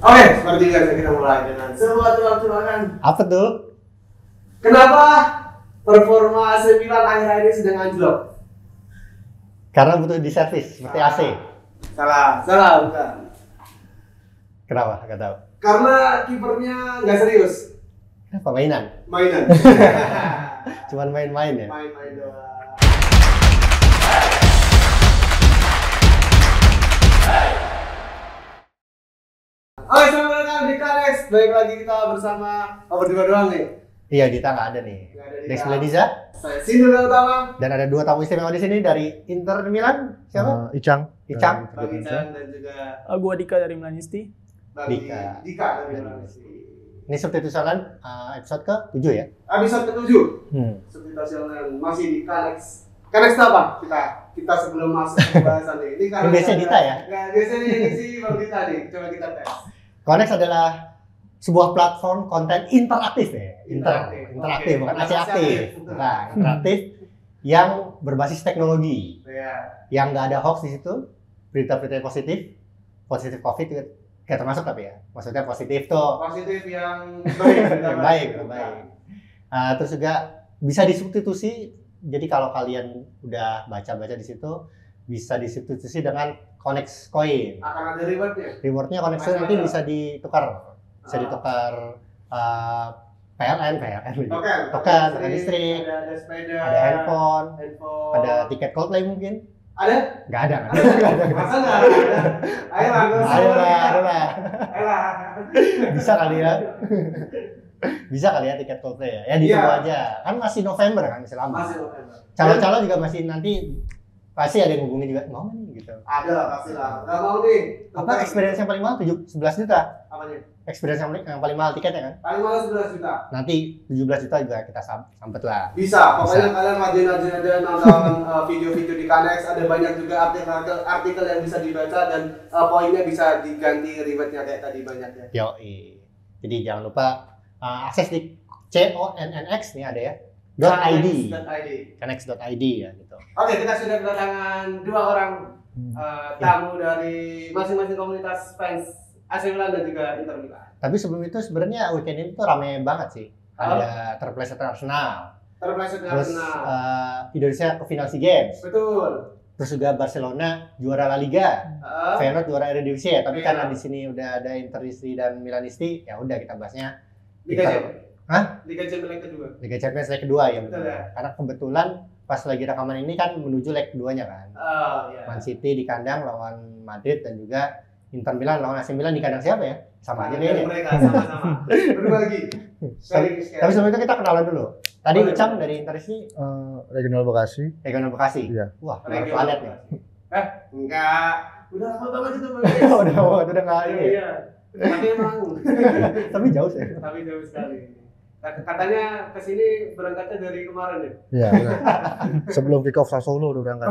Oke, seperti biasa kita mulai dengan sebuah tebak-tebakan. Apa tuh? Kenapa performa AC Milan akhir-akhir ini sedang anjlok? Karena butuh diservis seperti AC. Salah, bukan. Kenapa? Gak tahu. Karena kipernya nggak serius. Apa mainan? Mainan. Cuman main-main ya? Main-main doang. Oke, selamat datang di Kanex. Baik lagi kita bersama berdua doang nih. Iya, Dita nggak ada nih. Nggak ada Dita. Dex Lediza. Saya Sindu Utama. Dan ada dua tamu istimewa di sini dari Inter Milan. Siapa? Icang. Icang. Bang Ican dan juga Gua Dika dari Milanisti. Bang Dika. Dika dari Milanisti. Ini subtitusalan episode ke-7 ya? Episode ke-7. Subtitusalan masih di Kanex. Kanex apa? Kita sebelum masuk ke pembahasan nih. Ini karena Biasanya Dita ya? Nggak, biasanya ini sih Bang Dita nih. Coba kita tes. Konex adalah sebuah platform konten interaktif ya? Interaktif, Oke. bukan aktif. Bukan, interaktif yang berbasis teknologi. Ya. Yang nggak ada hoax di situ, berita-berita positif COVID juga kayak termasuk tapi ya, maksudnya positif tuh Positif yang baik. yang baik. Terus juga bisa disubstitusi, jadi kalau kalian udah baca-baca di situ bisa disubstitusi dengan Konex Coin. Akan ada rewardnya. Rewardnya Konex Coin nanti bisa ditukar PLN, token, ada listrik, ada sepeda, ada handphone, handphone, ada tiket Coldplay mungkin. ada? Nggak ada. Masa nggak ada? Ayolah. Ayolah. Bisa kali ya. Bisa kali ya tiket Coldplay ya. Ya ditunggu aja. Kan masih November kan, masih lama. Masih November. Calon-calon juga masih nanti pasti ada yang hubungi juga. Mau nih gitu. Ada lah pasti lah. Nggak mau nih. Apa experience yang paling mahal? 11 juta. Apanya? Experience yang paling mahal tiketnya kan? Paling mahal 11 juta. Nanti 17 juta juga kita sambet lah. Bisa. Pokoknya kalian rajin-rajin aja nonton video-video di Kanex. Ada banyak juga artikel yang bisa dibaca dan poinnya bisa diganti rewardnya kayak tadi banyak ya. Yoi. Jadi jangan lupa akses di CONNX nih ada ya. .id. Kanex.id ya gitu. Oke, kita sudah kedatangan dua orang tamu dari masing-masing komunitas fans AC Milan dan juga Inter Milan. Tapi sebelum itu sebenarnya weekend ini tuh rame banget sih. Ada terpleset Arsenal. Terpleset Terus Arsenal. Indonesia ke final SEA Games. Betul. Terus juga Barcelona juara La Liga. Feyenoord juara Eredivisie ya. Tapi Iya. karena di sini udah ada Interisti dan Milanisti, ya udah kita bahasnya Liga Champions. Hah? Liga Champions leg kedua. Liga Champions leg kedua ya. Betul ya. Karena kebetulan pas lagi rekaman ini kan menuju leg keduanya kan. Oh iya. Man City di kandang lawan Madrid dan juga Inter Milan lawan AC Milan di kandang siapa ya? Sama aja kayaknya. Mereka sama-sama. Berbagi. Tapi sebelum itu kita kenalan dulu. Tadi Ucang dari Interisti Regional Bekasi. Regional Bekasi. Iya. Wah, luar planet nih. Enggak. Udah lama banget itu Bang. udah nggak ini. Iya. Tapi emang. Tapi jauh sih. Tapi jauh sekali. Katanya kesini berangkatnya dari kemarin ya? Iya, benar. Sebelum kick off Sassuolo udah berangkat.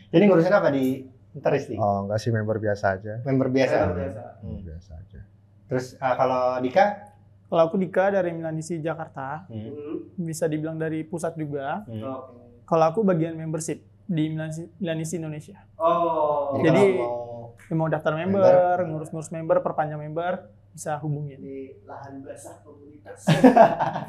Jadi ngurusin apa di Interisti? Oh, enggak sih, member biasa aja. Member biasa. Biasa. Biasa aja. Terus kalau Dika? Kalau aku Dika dari Milanisti Jakarta, Hmm. bisa dibilang dari pusat juga. Oke. Kalau aku bagian membership di Milanisti Indonesia. Oh. Jadi- kalau Yang mau daftar member, ngurus-ngurus member, perpanjang member, bisa hubungin. Di lahan basah komunitas.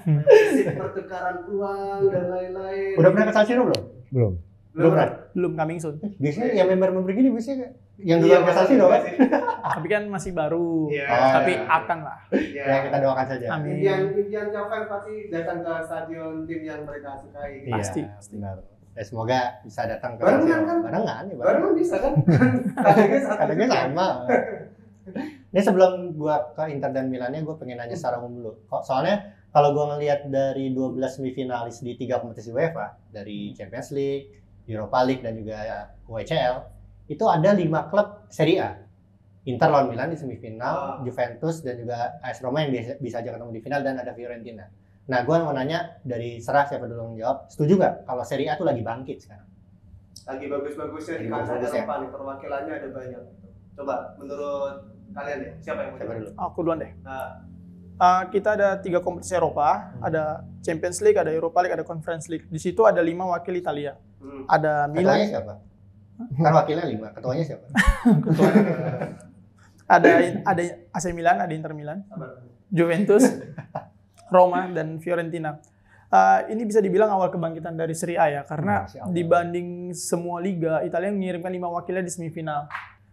Prinsip pertukaran uang dan lain-lain. udah pernah ke San Siro belum? Belum. Belum pernah. Belum coming soon. Biasanya yang member-member gini biasanya yang Iya, duluan ke San Siro kan? Tapi kan masih baru. Iya. Tapi iya. akan lah. Iya. Ya kita doakan saja. Amin. Impian fans pasti datang ke stadion tim yang mereka sukai. Iya, Pasti. benar. Ya, semoga bisa datang ke Barengan San Siro. kan? Barengan ya, Baru bisa kan? Kadangnya satu. Kadangnya sama. Ini sebelum gua ke Inter dan Milannya, gua pengen nanya secara umum dulu. Soalnya kalau gua ngelihat dari 12 semifinalis di 3 kompetisi UEFA, dari Champions League, Europa League dan juga UECL, itu ada 5 klub Serie A. Inter lawan Milan di semifinal, Juventus dan juga AS Roma yang bisa aja ketemu di final, dan ada Fiorentina. Nah, gua mau nanya dari serah siapa dulu yang jawab. Setuju nggak kalau Serie A tuh lagi bangkit sekarang? Lagi bagus-bagusnya di Lagi kancah bagus-bagus Eropa nih, perwakilannya ada banyak. Coba menurut kalian deh, siapa yang mau Siapa jawab? dulu? Aku duluan deh. Nah, Kita ada 3 kompetisi Eropa, ada Champions League, ada Europa League, ada Conference League. Di situ ada 5 wakil Italia. Ada Ketuanya Milan. siapa? Kan wakilnya 5, ketuanya siapa? Ada AC Milan, ada Inter Milan, Juventus, Roma, dan Fiorentina. Ini bisa dibilang awal kebangkitan dari Serie A ya, karena dibanding semua liga, Italia mengirimkan 5 wakilnya di semifinal.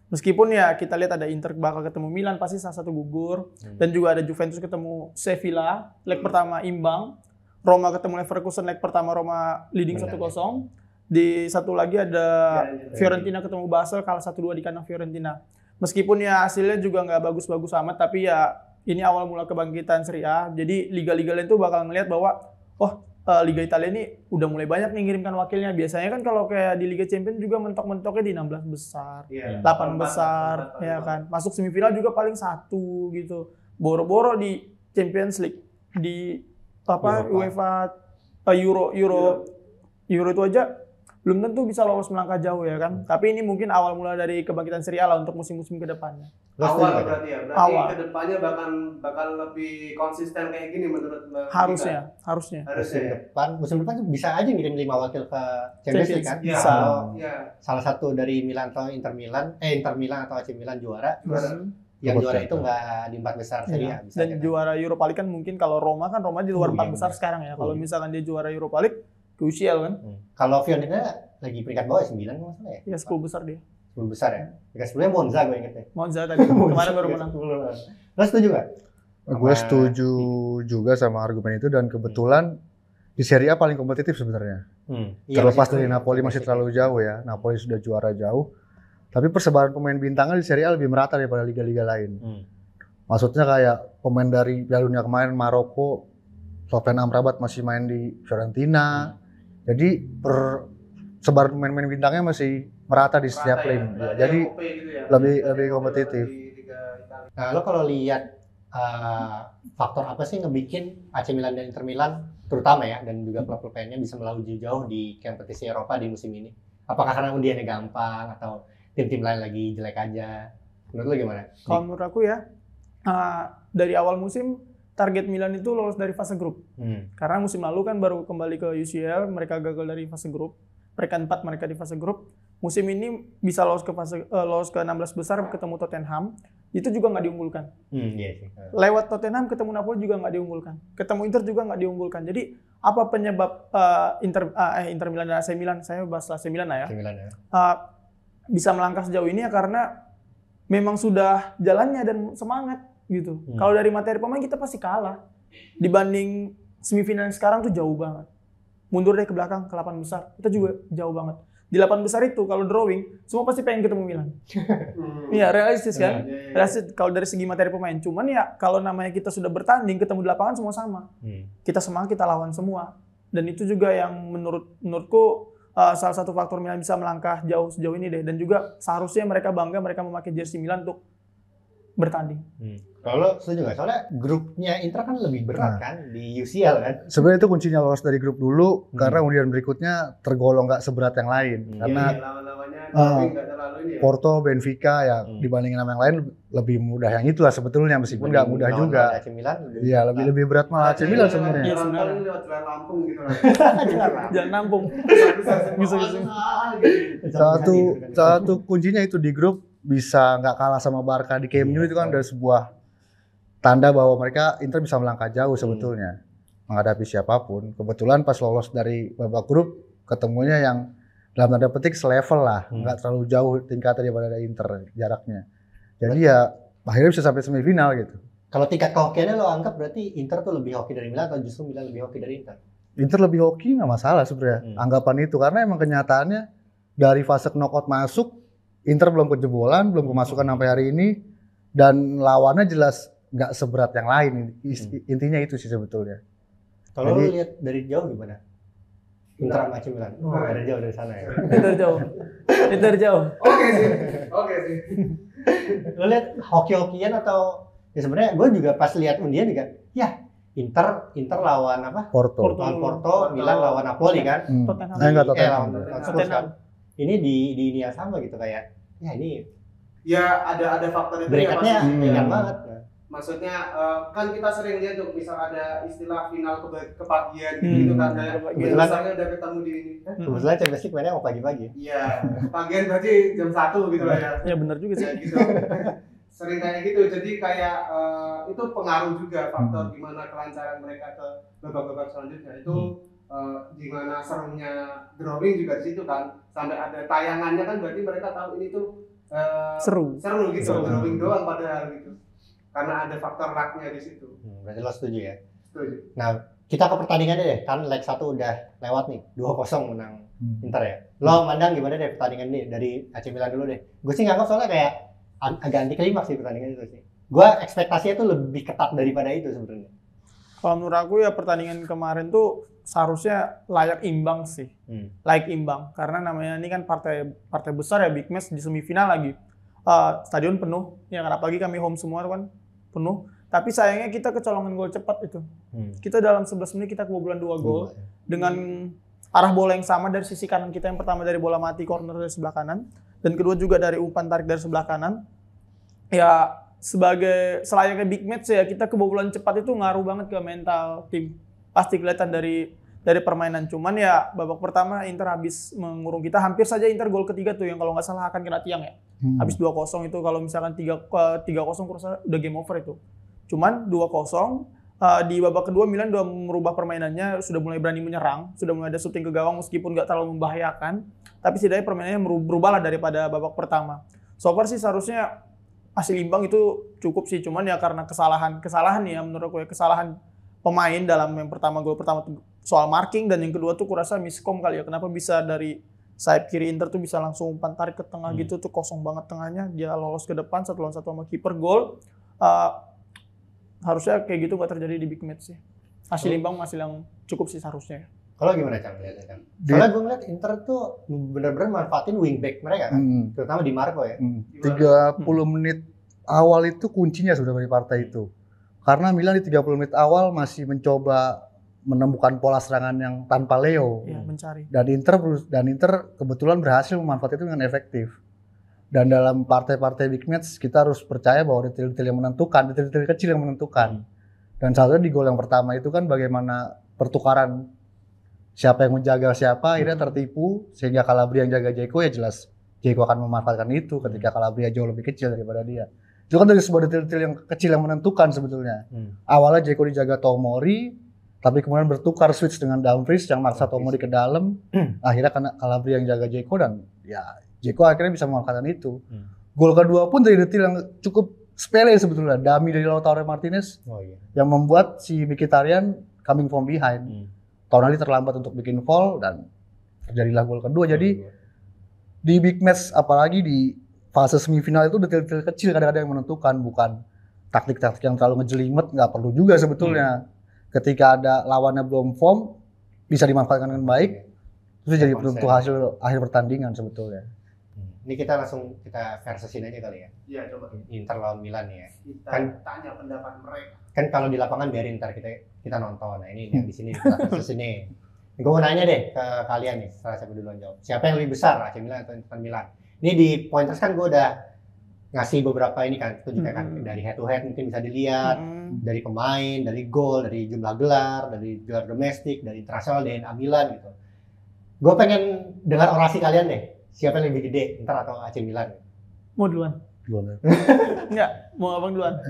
Meskipun ya kita lihat ada Inter bakal ketemu Milan, pasti salah satu gugur. Dan juga ada Juventus ketemu Sevilla, leg pertama imbang. Roma ketemu Leverkusen, leg pertama Roma leading 1-0. Di satu lagi ada Fiorentina ketemu Basel, kalah 1-2 di kandang Fiorentina. Meskipun ya hasilnya juga nggak bagus-bagus amat, tapi ya ini awal mula kebangkitan Serie A. Jadi liga-liga lain tuh bakal ngelihat bahwa Liga Italia ini udah mulai banyak nih ngirimkan wakilnya. Biasanya kan kalau kayak di Liga Champions juga mentok-mentoknya di 16 besar, 8 besar, ya kan. Masuk semifinal juga paling 1 gitu. Boro-boro di Champions League, di UEFA Euro itu aja belum tentu bisa lolos melangkah jauh ya kan. Tapi ini mungkin awal mula dari kebangkitan Serie A lah untuk musim-musim ke depannya. Awal berarti ya. Berarti kedepannya bakal lebih konsisten kayak gini menurut Mbak. Harusnya. Musim depan bisa aja ngirim 5 wakil ke Champions League kan. Bisa. Salah satu dari Milan atau Inter Milan atau AC Milan juara. Yang juara itu nggak di 4 besar Serie A. Dan kan juara Europa League kan mungkin kalau Roma di luar 4 besar sekarang ya. Kalau misalkan dia juara Europa League ke UCL kan. Kalau Fiorentina lagi peringkat bawah 9 kalau salah ya. Iya 10 besar dia. 10 besar ya. Peringkat 10-nya Monza gue ingetnya. Monza tadi kemarin baru menang. Lo setuju nggak? Gue setuju juga sama argumen itu, dan kebetulan di Serie A paling kompetitif sebenarnya. Terlepas dari Napoli masih terlalu jauh ya. Napoli sudah juara jauh. Tapi persebaran pemain bintangnya di Serie A lebih merata daripada liga-liga lain. Maksudnya kayak pemain dari Piala Dunia kemarin Maroko, Sofyan Amrabat masih main di Fiorentina. Jadi persebaran pemain-pemain bintangnya masih merata di setiap tim. Jadi lebih kompetitif. Nah, lo kalau lihat faktor apa sih ngebikin AC Milan dan Inter Milan terutama ya, dan juga klub-klub lainnya bisa melaju jauh di kompetisi Eropa di musim ini? Apakah karena undiannya gampang atau tim-tim lain lagi jelek aja? Menurut lo gimana? Kalau menurut aku ya, dari awal musim target Milan itu lolos dari fase grup. Karena musim lalu kan baru kembali ke UCL, mereka gagal dari fase grup. Peringkat 4 mereka di fase grup. Musim ini bisa lolos ke 16 besar ketemu Tottenham. Itu juga nggak diunggulkan. Lewat Tottenham ketemu Napoli juga nggak diunggulkan. Ketemu Inter juga nggak diunggulkan. Jadi apa penyebab Inter Milan dan AC Milan? Saya bahas AC Milan lah ya. Bisa melangkah sejauh ini ya karena memang sudah jalannya dan semangat gitu. Kalau dari materi pemain kita pasti kalah. Dibanding semifinal sekarang tuh jauh banget. Mundur deh ke belakang ke 8 besar. Kita juga jauh banget. Di 8 besar itu kalau drawing semua pasti pengen ketemu Milan. Iya, realistis kan? Realistis kalau dari segi materi pemain. Cuman ya kalau namanya kita sudah bertanding ketemu di lapangan semua sama. Kita semangat, kita lawan semua. Dan itu juga yang menurutku salah satu faktor Milan bisa melangkah jauh sejauh ini deh. Dan juga seharusnya mereka bangga mereka memakai jersey Milan untuk bertanding. Kalau setuju nggak? Soalnya grupnya Inter kan lebih berat kan di UCL kan. Sebenarnya itu kuncinya lolos dari grup dulu, karena undian berikutnya tergolong nggak seberat yang lain. Karena Porto, Benfica ya dibandingin sama yang lain lebih mudah yang itulah sebetulnya, meskipun nggak mudah juga. Iya, lebih berat malah AC Milan sebenarnya. Iya, sebenarnya lewat Jalan Lampung gitu. Jalan Lampung. Satu kuncinya itu di grup bisa nggak kalah sama Barca di Camp Nou itu kan udah sebuah tanda bahwa mereka Inter bisa melangkah jauh sebetulnya menghadapi siapapun. Kebetulan pas lolos dari babak grup ketemunya yang dalam tanda petik selevel lah, nggak terlalu jauh tingkatnya daripada Inter jaraknya. Jadi ya akhirnya bisa sampai semifinal gitu. Kalau tingkat kehokiannya lo anggap berarti Inter tuh lebih hoki dari Milan atau justru Milan lebih hoki dari Inter? Inter lebih hoki nggak masalah sebenarnya anggapan itu, karena emang kenyataannya dari fase knockout masuk Inter belum kejebolan, belum kemasukan sampai hari ini, dan lawannya jelas nggak seberat yang lain. Intinya itu sih sebetulnya. Kalau lu lihat dari jauh gimana? Inter sama AC Milan. Dari jauh dari sana ya. Inter jauh. Oke sih. Lu lihat hoki-hokian atau ya sebenarnya gue juga pas lihat undian juga, ya Inter lawan apa? Porto, Milan lawan Napoli kan? Tottenham. Enggak Tottenham. Ini di ini yang sama gitu kayak, ya ini. Ya ada faktor itu. Berekatnya ringan banget. Maksudnya kan kita sering lihat tuh misal ada istilah final kepagian gitu kan, misalnya udah ketemu di ini. Kebetulan Champions League mainnya mau pagi-pagi. Iya, kepagian berarti jam 1 gitu lah ya. Ya benar juga sih. Ya, gitu. sering kayak gitu. Jadi kayak itu pengaruh juga faktor gimana kelancaran mereka ke babak-babak selanjutnya. Itu gimana serunya drawing juga di situ kan. Sampai ada tayangannya kan berarti mereka tahu ini tuh seru gitu. Drawing doang padahal gitu. Karena ada faktor luck-nya di situ. Berarti lo setuju ya? Setuju. Nah, kita ke pertandingannya deh. Kan leg 1 udah lewat nih. 2-0 menang Inter ya. Lo mandang gimana deh pertandingan ini dari AC Milan dulu deh. Gue sih nganggap soalnya kayak agak anti klimaks sih pertandingan itu sih. Gue ekspektasinya tuh lebih ketat daripada itu sebenarnya. Kalau menurut aku ya pertandingan kemarin tuh seharusnya layak imbang sih. Layak imbang. Karena namanya ini kan partai besar ya, big match di semifinal lagi. Stadion penuh. Ya kan apalagi kami home semua kan penuh. Tapi sayangnya kita kecolongan gol cepat itu. Kita dalam 11 menit kita kebobolan 2 gol dengan arah bola yang sama dari sisi kanan kita. Yang pertama dari bola mati corner dari sebelah kanan dan kedua juga dari umpan tarik dari sebelah kanan. Ya sebagai selayaknya big match ya, kita kebobolan cepat itu ngaruh banget ke mental tim. Pasti kelihatan dari permainan. Cuman ya babak pertama Inter habis mengurung kita, hampir saja Inter gol ketiga tuh yang kalau nggak salah akan kena tiang ya. Habis 2-0 itu, kalau misalkan 3-0 kurasa udah game over itu. Cuman 2-0 di babak kedua Milan udah merubah permainannya, sudah mulai berani menyerang, sudah mulai ada shooting ke gawang meskipun nggak terlalu membahayakan, tapi setidaknya permainannya berubah lah daripada babak pertama. So far sih seharusnya hasil imbang itu cukup sih, cuman ya karena kesalahan ya menurut gue, kesalahan pemain dalam yang pertama, gol pertama soal marking, dan yang kedua tuh kurasa miskom kali ya, kenapa bisa dari sayap kiri Inter tuh bisa langsung umpan tarik ke tengah gitu, tuh kosong banget tengahnya, dia lolos ke depan 1-1 sama kiper, gol. Harusnya kayak gitu nggak terjadi di big match sih. Hasil imbang hasil yang cukup sih seharusnya. Kalau gimana Cang lihatnya Cang? Soalnya gue ngeliat Inter tuh benar-benar manfaatin wingback mereka kan, terutama Di Marco ya. 30 menit awal itu kuncinya sudah dari partai itu. Karena Milan di 30 menit awal masih mencoba menemukan pola serangan yang tanpa Leo. Iya, mencari. Dan Inter kebetulan berhasil memanfaatkan itu dengan efektif. Dan dalam partai-partai big match kita harus percaya bahwa detail-detail yang menentukan, detail-detail kecil yang menentukan. Dan satunya di gol yang pertama itu kan bagaimana pertukaran siapa yang menjaga siapa, akhirnya tertipu sehingga Calabria yang jaga Dzeko, ya jelas Dzeko akan memanfaatkan itu ketika Calabria jauh lebih kecil daripada dia. Itu kan dari sebuah detail-detail yang kecil yang menentukan sebetulnya. Awalnya Dzeko dijaga Tomori, tapi kemudian bertukar switch dengan Dumfries yang maksa Tomori ke dalam. Akhirnya karena Calabria yang jaga Dzeko, dan ya Dzeko akhirnya bisa memanfaatkan itu. Gol kedua pun dari detail yang cukup sepele sebetulnya. Dummy dari Lautaro Martinez yang membuat si Mkhitaryan coming from behind. Tonali terlambat untuk bikin foul dan terjadilah gol kedua. Jadi di big match apalagi di fase semifinal itu detail-detail kecil kadang-kadang yang menentukan, bukan taktik-taktik yang terlalu ngejelimet, nggak perlu juga sebetulnya. Ketika ada lawannya belum form, bisa dimanfaatkan dengan baik, itu jadi penentu hasil akhir pertandingan sebetulnya. Ini kita langsung versusin aja kali ya. Iya, coba. Inter lawan Milan ya. Kita Kan tanya pendapat mereka. kan kalau di lapangan biarin ntar kita nonton. Nah ini yang di sini kita versus ini. Gue mau nanya deh ke kalian nih, salah siapa duluan jawab. Siapa yang lebih besar, AC Milan atau Inter Milan? Ini di pointers kan gue udah ngasih beberapa ini kan, tunjukkan kan dari head to head mungkin bisa dilihat, dari pemain, dari gol, dari jumlah gelar, dari gelar domestik, dari internasional, dari Milan gitu. Gue pengen dengar orasi kalian deh. Siapa yang lebih gede, Inter atau AC Milan? Mau duluan? Duluan. Enggak, mau abang duluan.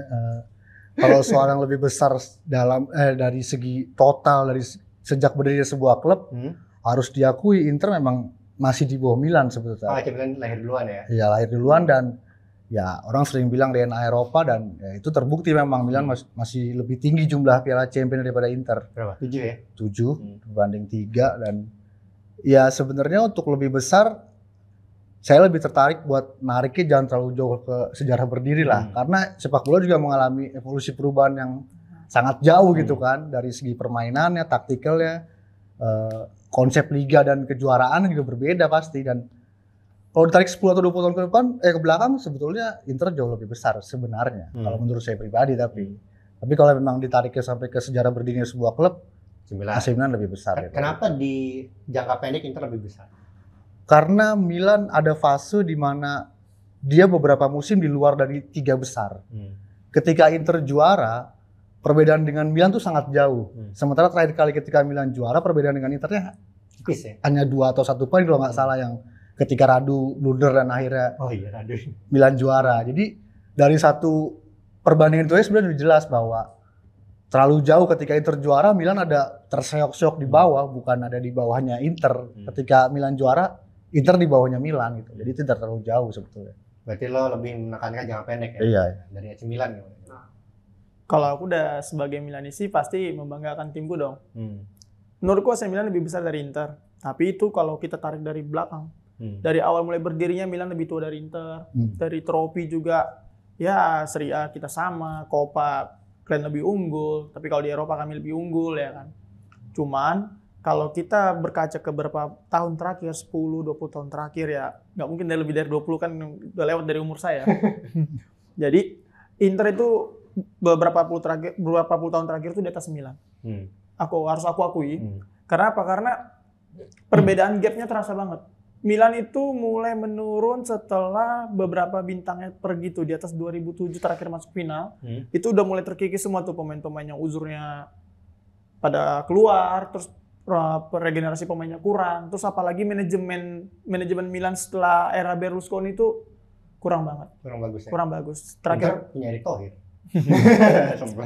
Kalau soal yang lebih besar dalam dari segi total dari sejak berdiri sebuah klub, harus diakui Inter memang masih di bawah Milan sebetulnya. AC Milan lahir duluan ya? Iya, lahir duluan, dan ya orang sering bilang DNA Eropa, dan ya, itu terbukti memang Milan masih lebih tinggi jumlah Piala Champions daripada Inter. Berapa? 7 ya? 7 berbanding 3, dan ya sebenarnya untuk lebih besar saya lebih tertarik buat nariknya jangan terlalu jauh ke sejarah berdiri lah, karena sepak bola juga mengalami evolusi perubahan yang sangat jauh gitu kan, dari segi permainannya, taktikalnya, konsep liga dan kejuaraan juga berbeda pasti. Dan kalau ditarik 10 atau 20 tahun ke depan, ke belakang sebetulnya Inter jauh lebih besar sebenarnya, kalau menurut saya pribadi. Tapi kalau memang ditariknya sampai ke sejarah berdirinya sebuah klub, AC Milan lebih besar. Kenapa di jangka pendek Inter lebih besar? Karena Milan ada fase di mana dia beberapa musim di luar dari 3 besar. Ketika Inter juara, perbedaan dengan Milan tuh sangat jauh. Sementara terakhir kali ketika Milan juara, perbedaan dengan Internya tipis ya? Hanya 2 atau 1 poin kalau nggak salah, yang ketika Radu blunder dan akhirnya Milan juara. Jadi dari satu perbandingan itu aja sebenarnya udah jelas bahwa terlalu jauh ketika Inter juara, Milan ada terseok-seok di bawah, bukan ada di bawahnya Inter. Ketika Milan juara, Inter di bawahnya Milan gitu. Jadi tidak terlalu jauh sebetulnya. Berarti lo lebih menekankan jangka pendek ya? Iya. Dari AC Milan gitu. Kalau aku udah sebagai Milanisi pasti membanggakan timku dong. Menurutku AC Milan lebih besar dari Inter. Tapi itu kalau kita tarik dari belakang. Dari awal mulai berdirinya Milan lebih tua dari Inter. Dari trofi juga ya Serie A kita sama, Coppa kalian lebih unggul, tapi kalau di Eropa kami lebih unggul ya kan. Cuman kalau kita berkaca ke beberapa tahun terakhir, 10-20 tahun terakhir ya, nggak mungkin lebih dari 20 kan udah lewat dari umur saya. Jadi Inter itu beberapa puluh tahun terakhir itu di atas Milan. Aku akui. Karena apa? Karena perbedaan gapnya terasa banget. Milan itu mulai menurun setelah beberapa bintangnya pergi tuh di atas 2007 terakhir masuk final. Itu udah mulai terkikis semua tuh pemain-pemain yang uzurnya pada keluar, terus regenerasi pemainnya kurang, terus apalagi manajemen Milan setelah era Berlusconi itu kurang banget. Kurang bagus ya? Kurang bagus. Terakhir punya Erick Thohir.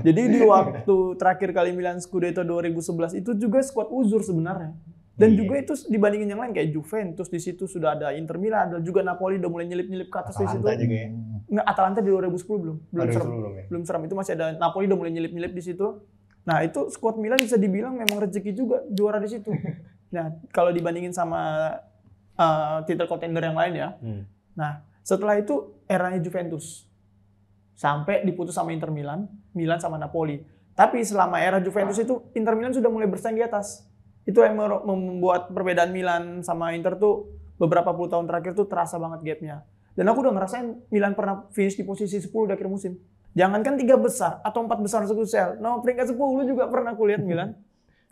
Jadi di waktu terakhir kali Milan Scudetto 2011 itu juga skuad uzur sebenarnya. Dan juga itu dibandingin yang lain kayak Juventus di situ sudah ada Inter Milan, ada juga Napoli udah mulai nyelip-nyelip ke atas di situ. Juga ya? Nggak, Atalanta di 2010 belum serem. Ya? Belum serem, itu masih ada Napoli udah mulai nyelip-nyelip di situ. Nah, itu skuad Milan bisa dibilang memang rezeki juga juara di situ. Nah, kalau dibandingin sama title contender yang lain ya. Nah, setelah itu eranya Juventus. Sampai diputus sama Inter Milan, Milan sama Napoli. Tapi selama era Juventus itu Inter Milan sudah mulai bersaing di atas. Itu yang membuat perbedaan Milan sama Inter tuh beberapa puluh tahun terakhir tuh terasa banget gapnya. Dan aku udah ngerasain Milan pernah finish di posisi 10 di akhir musim. Jangankan 3 besar atau 4 besar sekunsel. No, peringkat 10 juga pernah aku lihat Milan.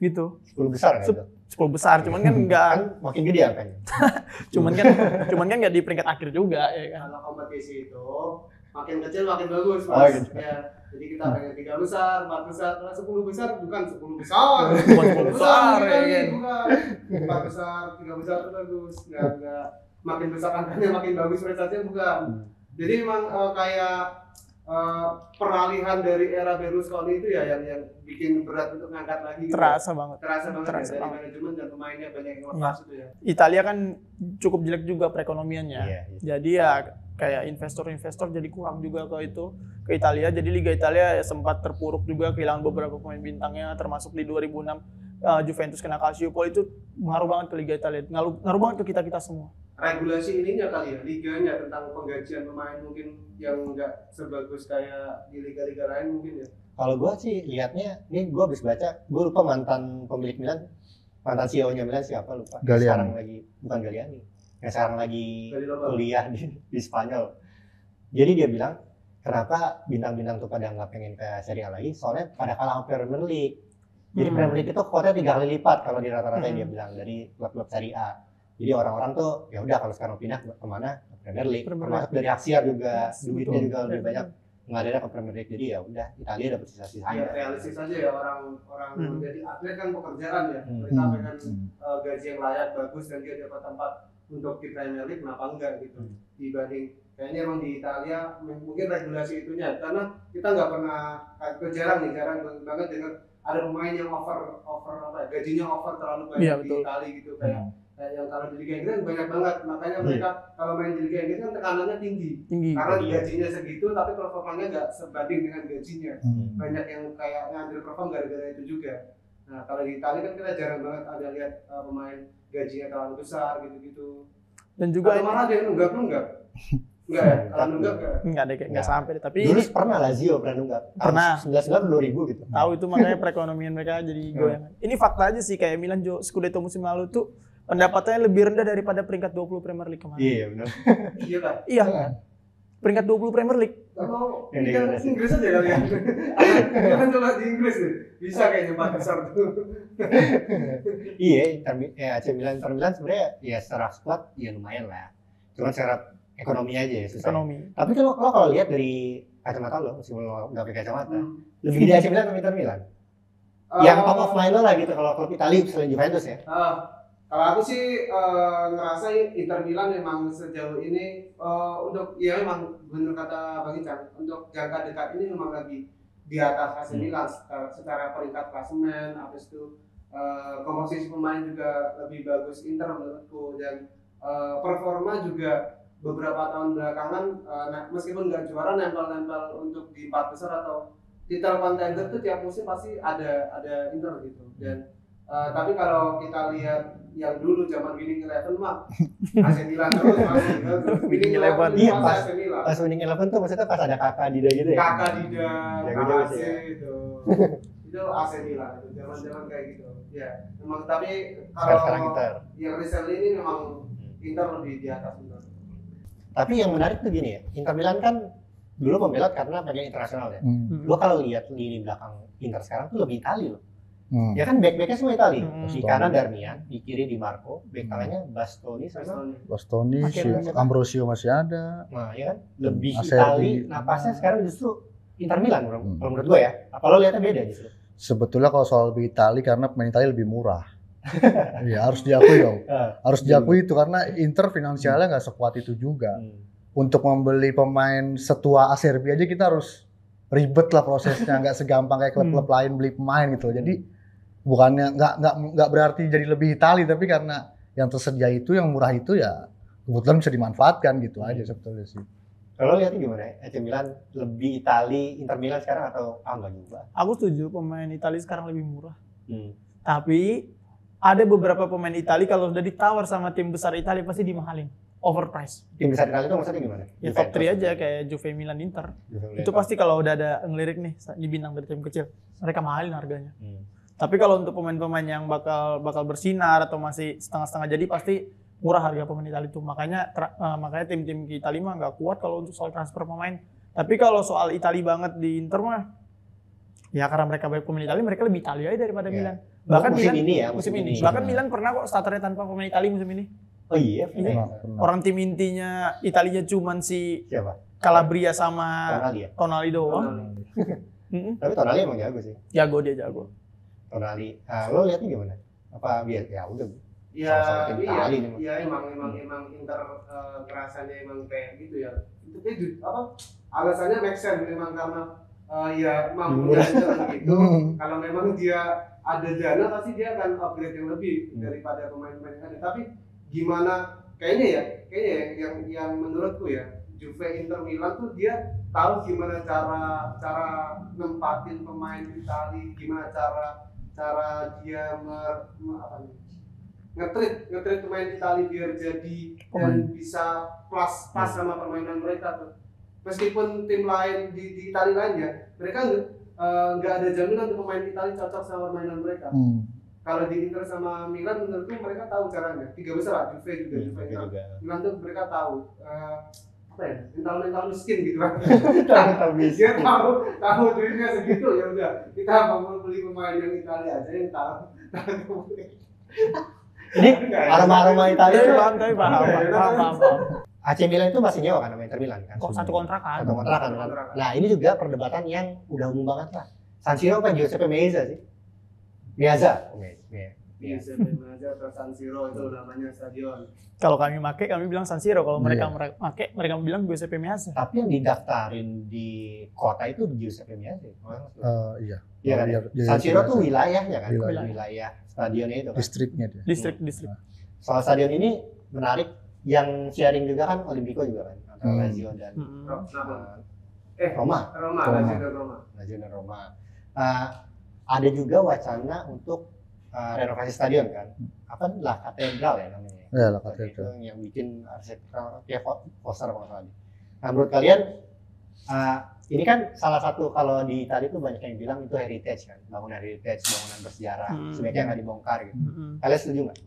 Gitu. 10 besar kan? 10 besar, cuman kan enggak makin gede angkanya. cuman kan enggak di peringkat akhir juga ya kan. Kalau kompetisi itu makin kecil makin bagus, Mas. Oh, gitu. Ya. Jadi kita pengen 3 besar, 4 besar, 10 besar bukan 10 besar. Bukan 10 besar ya kan. Bukan. 4 besar, 3 besar itu bagus. Enggak makin besar angkanya makin bagus prestasinya bukan. Jadi memang kayak peralihan dari era Berlusconi itu ya yang bikin berat untuk ngangkat lagi. Terasa banget. Terasa banget ya, dari manajemen dan pemainnya banyak yang lepas itu ya. Italia kan cukup jelek juga perekonomiannya. Iya. Jadi ya kayak investor jadi kurang juga ke Italia. Jadi Liga Italia ya sempat terpuruk juga, kehilangan beberapa pemain bintangnya, termasuk di 2006 Juventus kena Calciopoli. Itu ngaruh banget ke Liga Italia, ngaruh banget ke kita semua. Regulasi ininya kali ya, liganya tentang penggajian pemain mungkin yang nggak sebagus kayak di liga-liga lain mungkin ya. Kalau gue sih lihatnya, ini gue habis baca, gue lupa mantan pemilik Milan, mantan CEO-nya Milan siapa lupa. Galliani. Sekarang lagi, bukan Galliani, yang sekarang lagi kuliah di Spanyol. Jadi dia bilang, kenapa bintang-bintang tuh pada nggak pengen ke Serie A lagi, soalnya pada kalah Premier League. Jadi Premier League itu kuotanya 3 kali lipat kalau di rata-rata dia bilang dari klub-klub Serie A. Jadi orang-orang tuh ya udah kalau sekarang pindah kemana Premier League, termasuk dari Asia juga duitnya juga lebih banyak mengalir ke Premier League. Jadi ya udah Italia dapat sisa-sisanya. Ya realistis aja ya orang menjadi atlet kan pekerjaan ya. Mereka pengen gaji yang layak bagus dan dia dapat tempat untuk di Premier League, kenapa enggak gitu. Dibanding kayaknya emang di Italia mungkin regulasi itunya karena kita nggak pernah jarang banget dengar ada pemain yang over apa ya, gajinya over terlalu banyak di Italia gitu kayak yang kalau di Liga Inggris banyak banget, makanya mereka kalau main di Liga Inggris kan tekanannya tinggi. Karena gajinya segitu tapi performanya nggak sebanding dengan gajinya. Banyak yang kayak underperform gara-gara itu juga. Nah kalau di Italia kan kita jarang banget ada lihat pemain gajinya terlalu besar gitu-gitu. Dan juga malah ada yang nunggak enggak ya? Kalau nunggak enggak ada kayak enggak sampai deh. Tapi dulu pernah Lazio pernah nunggak. Pernah 19 2000 gitu. Tahu itu makanya perekonomian mereka jadi goyang. Ini fakta aja sih kayak Milan Scudetto musim lalu tuh pendapatannya lebih rendah daripada peringkat 20 Premier League kemarin. Iya benar. Iya kan? Iya. Peringkat 20 Premier League. Kalau Inggris aja kali ya. Jangan coba di Inggris deh. Bisa kayaknya 4 besar tuh. Iya, AC Milan sebenarnya ya secara squad ya lumayan lah. Cuma secara ekonomi aja ya susah. Ekonomi. Tapi lo kalau lihat dari kacamata lo, meskipun lo nggak pakai kacamata, lebih gede AC Milan atau Inter Milan? Yang top of mind lo lah gitu kalau klub Italia selain Juventus ya. Kalau aku sih ngerasa Inter Milan memang sejauh ini untuk ya memang benar kata Bang Ican, untuk jangka dekat ini memang lagi di atas AC Milan secara peringkat klasemen, habis itu komposisi pemain juga lebih bagus Inter menurutku, dan performa juga beberapa tahun belakangan meskipun nggak juara nempel-nempel untuk di 4 besar atau title contender tuh tiap musim pasti ada Inter gitu. Dan tapi kalau kita lihat yang dulu zaman Winning Eleven mah AC Milan terus masih Winning Eleven. Iya, AC Milan. Pas Winning Eleven tuh maksudnya pas ada Kakak Dida gitu ya. Kakak Dida, Jago-jago sih ya. itu. Itu AC Milan itu zaman-zaman kayak gitu. Ya, memang tapi kalau Sekarang Inter. yang recently ini memang Inter lebih di atas Inter. Tapi yang menarik tuh gini ya, Inter Milan kan dulu pembelot karena banyak internasional ya. Gua kalau lihat lini belakang Inter sekarang tuh lebih Itali loh. Ya kan back-backnya semua Itali. Di kanan Darmian, di kiri Di Marco, back kanannya Bastoni sama Bastoni, si Ambrosio masih ada. nah ya kan lebih Acerbi. Itali. Nah pasnya sekarang justru Inter Milan kalau menurut gua ya. Apa lo lihatnya beda justru? Sebetulnya kalau soal lebih Itali karena pemain Itali lebih murah. Ya harus diakui dong. Harus diakui itu karena Inter finansialnya nggak sekuat itu juga. Untuk membeli pemain setua Acerbi aja kita harus ribet lah prosesnya, nggak segampang kayak klub-klub lain beli pemain gitu. Jadi bukannya nggak berarti jadi lebih Itali, tapi karena yang tersedia itu yang murah itu ya kebetulan bisa dimanfaatkan gitu aja sebetulnya sih. Kalau lihatnya gimana ya? AC Milan lebih Itali, Inter Milan sekarang atau enggak juga? Aku setuju pemain Italia sekarang lebih murah. Tapi ada beberapa pemain Italia kalau udah ditawar sama tim besar Italia pasti dimahalin. Overprice. Tim besar Italia itu maksudnya gimana? Ya top 3 aja kayak Juve, Milan, Inter. Itu pasti kalau udah ada ngelirik nih di bintang dari tim kecil, mereka mahalin harganya. Tapi kalau untuk pemain-pemain yang bakal bersinar atau masih setengah-setengah jadi pasti murah harga pemain Italia itu. Makanya tim-tim Italia mah nggak kuat kalau untuk soal transfer pemain. Tapi kalau soal Italia banget di Inter mah ya karena mereka baik pemain Italia, mereka lebih Italia daripada Milan. Bahkan musim ini. Bahkan Milan pernah kok starternya tanpa pemain Italia musim ini. Oh iya. Orang tim intinya Italinya cuman si Siapa? Calabria sama Tonali doang. Tapi Tonali emang jago sih. Dia jago. Tonali. Lo lihatnya gimana? Apa biar ya udah. Iya, emang Inter kerasanya emang kayak gitu ya. Itu kayak alasannya make sense memang karena ya mampunya gitu. Kalau memang dia ada dana pasti dia akan upgrade yang lebih daripada pemain-pemain yang ada. Tapi gimana kayaknya yang menurutku ya Juve, Inter, Milan tuh dia tahu gimana cara nempatin pemain Italia, gimana cara dia nge-treat pemain Italia biar jadi dan bisa pas sama permainan mereka tuh. Meskipun tim lain di Italia lainnya, mereka nggak ada jaminan untuk pemain Italia cocok sama permainan mereka. Kalau di Inter sama Milan menurutku mereka tahu caranya. 3 besar lah, Juve juga. Milan tuh mereka tahu mental miskin gitu kan. Dia tahu duitnya segitu, ya udah kita mau beli pemain yang Italia aja yang tahu. Ini aroma Italia itu paham. AC Milan itu masih nyewa kan sama Inter Milan kan? Kok satu kontrakan. Nah ini juga perdebatan yang udah umum banget lah. San Siro apa Giuseppe Meazza sih? Meazza atau San Siro itu namanya stadion. Kalau kami bilang San Siro. Kalau mereka bilang Giuseppe Meazza. Tapi yang didaftarin di kota itu Giuseppe Meazza. Iya. Iya kan? San Siro tuh wilayahnya kan? Wilayah stadionnya itu kan? Distriknya dia. Distrik. Soal stadion ini menarik. Yang sharing juga kan Olimpico juga kan? Antara Lazio dan Roma. Lazio dan Roma. Ada juga wacana untuk renovasi stadion kan? Apa La Catedral ya namanya? Ya, La Catedral. Itu yang bikin arsitektur kayak Foster apa salah. Nah menurut kalian ini kan salah satu kalau di Italia itu banyak yang bilang itu heritage kan, bangunan bersejarah, sebaiknya nggak dibongkar gitu. Kalian setuju nggak?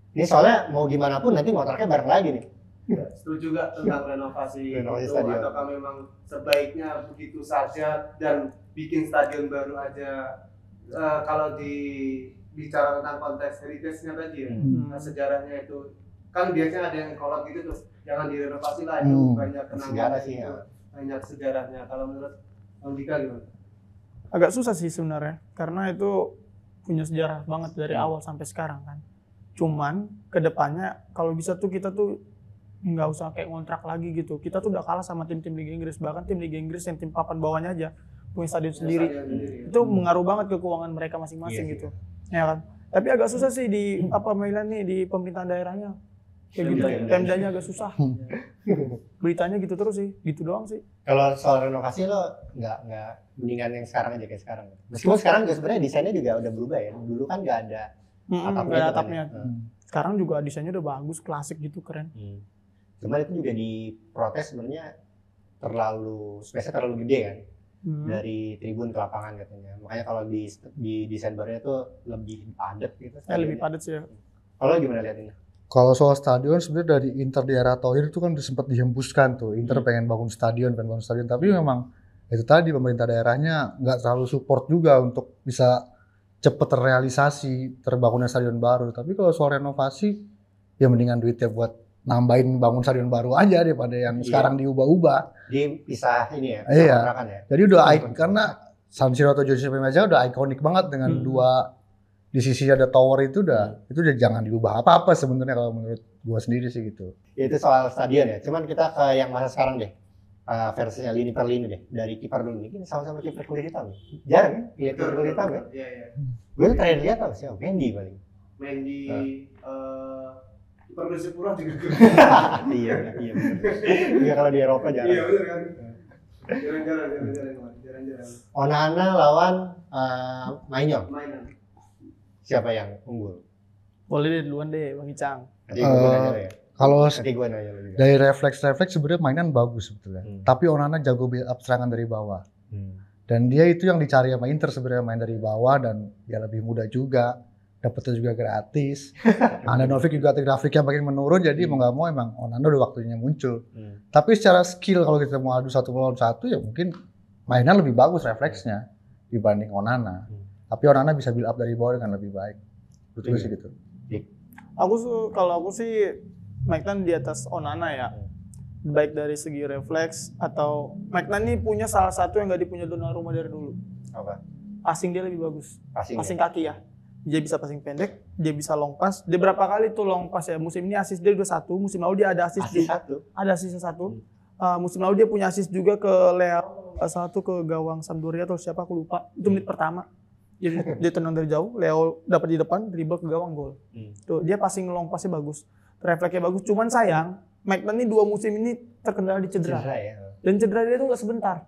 Ini soalnya mau gimana pun nanti ngontraknya bareng lagi nih. Ya, setuju juga tentang renovasi itu, stadion. Atau memang sebaiknya begitu saja dan bikin stadion baru aja. Kalau bicara tentang konteks heritage-nya tadi ya, sejarahnya itu kan biasanya ada yang kolot gitu tuh, jangan direnovasi lah itu banyak kenangan sih ya. Banyak sejarahnya. Kalau menurut Bang Dika gimana? Agak susah sih sebenarnya karena itu punya sejarah banget dari awal sampai sekarang kan. Cuman kedepannya kalau bisa tuh kita tuh nggak usah kayak ngontrak lagi gitu. Kita tuh udah kalah sama tim-tim Liga Inggris, bahkan tim Liga Inggris yang tim papan bawahnya aja punya stadion sendiri. Itu mengaruh banget ke keuangan mereka masing-masing gitu. Ya kan. Tapi agak susah sih di Milan nih, di pemerintahan daerahnya. Kayak gitu, Pemdanya agak susah. Beritanya gitu terus sih, gitu doang sih. Kalau soal renovasi lo nggak mendingan yang sekarang aja kayak sekarang. Meskipun sekarang juga sebenarnya desainnya juga udah berubah ya. Dulu kan nggak ada atapnya. Sekarang juga desainnya udah bagus, klasik gitu, keren. Cuman itu juga diprotes sebenarnya space-nya terlalu gede kan. Dari tribun ke lapangan katanya. Makanya kalau di desain barunya tuh lebih padat gitu. Lebih padat sih ya. Kalau gimana liatinnya? Kalau soal stadion sebenarnya dari Inter di era Thohir itu kan sempat dihembuskan tuh. Inter pengen bangun stadion, tapi memang itu tadi pemerintah daerahnya nggak terlalu support juga untuk bisa cepet terrealisasi terbangunnya stadion baru. Tapi kalau soal renovasi ya mendingan duitnya buat nambahin bangun stadion baru aja daripada yang sekarang diubah-ubah. Pisah ini ya. Iya. Ya. Jadi udah karena San Siro atau Giuseppe Meazza udah ikonik banget dengan dua di sisi ada tower itu udah jangan diubah apa-apa sebenarnya kalau menurut gua sendiri sih gitu. Ya, itu soal stadion ya. Cuman kita ke yang masa sekarang deh. Versinya lini per lini deh. Dari kiper dulu nih. Ini sama-sama kiper kulit hitam. Jarang ya lihat kiper kulit hitam ya. Iya. Gue tuh terakhir lihat apa sih? Mendy paling. Mendy Persipura juga. Iya. Iya kalau di Eropa jarang. Iya benar kan. Jarang. Onana lawan Maignan. Siapa yang unggul? Boleh duluan deh, Bang Icang. Kalau dari refleks sebenarnya mainan bagus sebetulnya. Tapi Onana jago build up serangan dari bawah. Dan dia itu yang dicari sama Inter sebenarnya, main dari bawah dan ya lebih mudah juga. Dapetnya juga gratis. Andanovic juga grafiknya makin menurun, jadi mau nggak mau emang Onana udah waktunya muncul. Tapi secara skill kalau kita mau adu 1-1 ya mungkin mainan lebih bagus refleksnya dibanding Onana. Tapi Onana bisa build up dari bawah dengan lebih baik. Betul sih gitu. Kalau aku sih Maignan di atas Onana ya. Baik dari segi refleks atau Maignan ini punya salah satu yang nggak dipunya Donnarumma dari dulu. Apa? Passing dia lebih bagus. Passing ya? kaki ya. Dia bisa passing pendek, dia bisa long pass. Dia berapa kali tuh long pass ya? Musim ini assist dia udah 1, musim lalu dia ada assist ada assist 1. Musim lalu dia punya assist juga ke Leo, satu ke gawang Sampdoria atau siapa aku lupa. Itu menit pertama. Dia tenang dari jauh, Leo dapat di depan, dribble ke gawang, gol. Tuh, dia passing long passnya bagus. Refleksnya bagus. Cuman sayang, Maignan ini 2 musim ini terkendala di cedera. Dan cedera dia tuh nggak sebentar.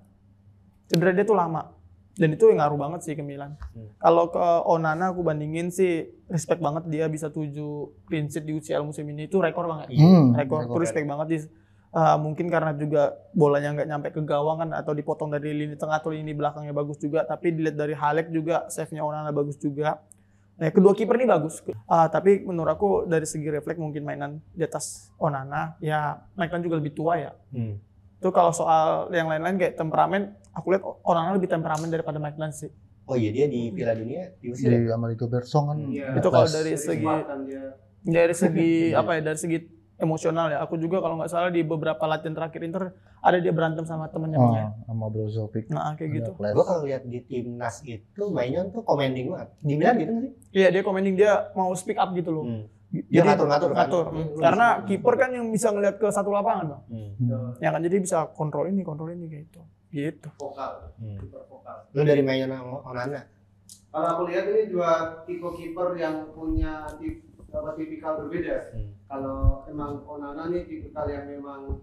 Cedera dia tuh lama. Dan itu ngaruh banget sih ke Milan. Kalau ke Onana aku bandingin sih respect banget, dia bisa 7 clean sheet di UCL musim ini, itu rekor banget. Rekor respect banget. Mungkin karena juga bolanya nggak nyampe ke gawang kan, atau dipotong dari lini tengah atau lini belakangnya bagus juga. Tapi dilihat dari Halek juga save-nya Onana bagus juga. Nah, kedua kiper ini bagus. Tapi menurut aku dari segi refleks mungkin mainan di atas Onana. Ya Maignan juga lebih tua ya. Itu kalau soal yang lain-lain kayak temperamen, aku lihat Onana lebih temperamen daripada Maignan sih. Oh iya, dia di Piala Dunia diusir di Amerika Bersong kan. Itu kalau dari segi apa ya, dari segi emosional ya. Aku juga kalau nggak salah di beberapa latihan terakhir Inter ada dia berantem sama temennya. Sama Brozovic. Nah kayak gitu. Gue kalau lihat di timnas itu Maignan tuh commanding banget. Di Milan gitu sih? Iya, dia commanding, dia mau speak up gitu loh. Dia ngatur. Karena kiper kan yang bisa ngeliat ke satu lapangan, Bang. Ya kan, jadi bisa kontrol ini kayak itu. Gitu. Vokal. Lu dari Maignan sama Onana? Kalau aku lihat ini dua tipe kiper yang punya tipikal berbeda. Kalau emang Onana nih tipikal yang memang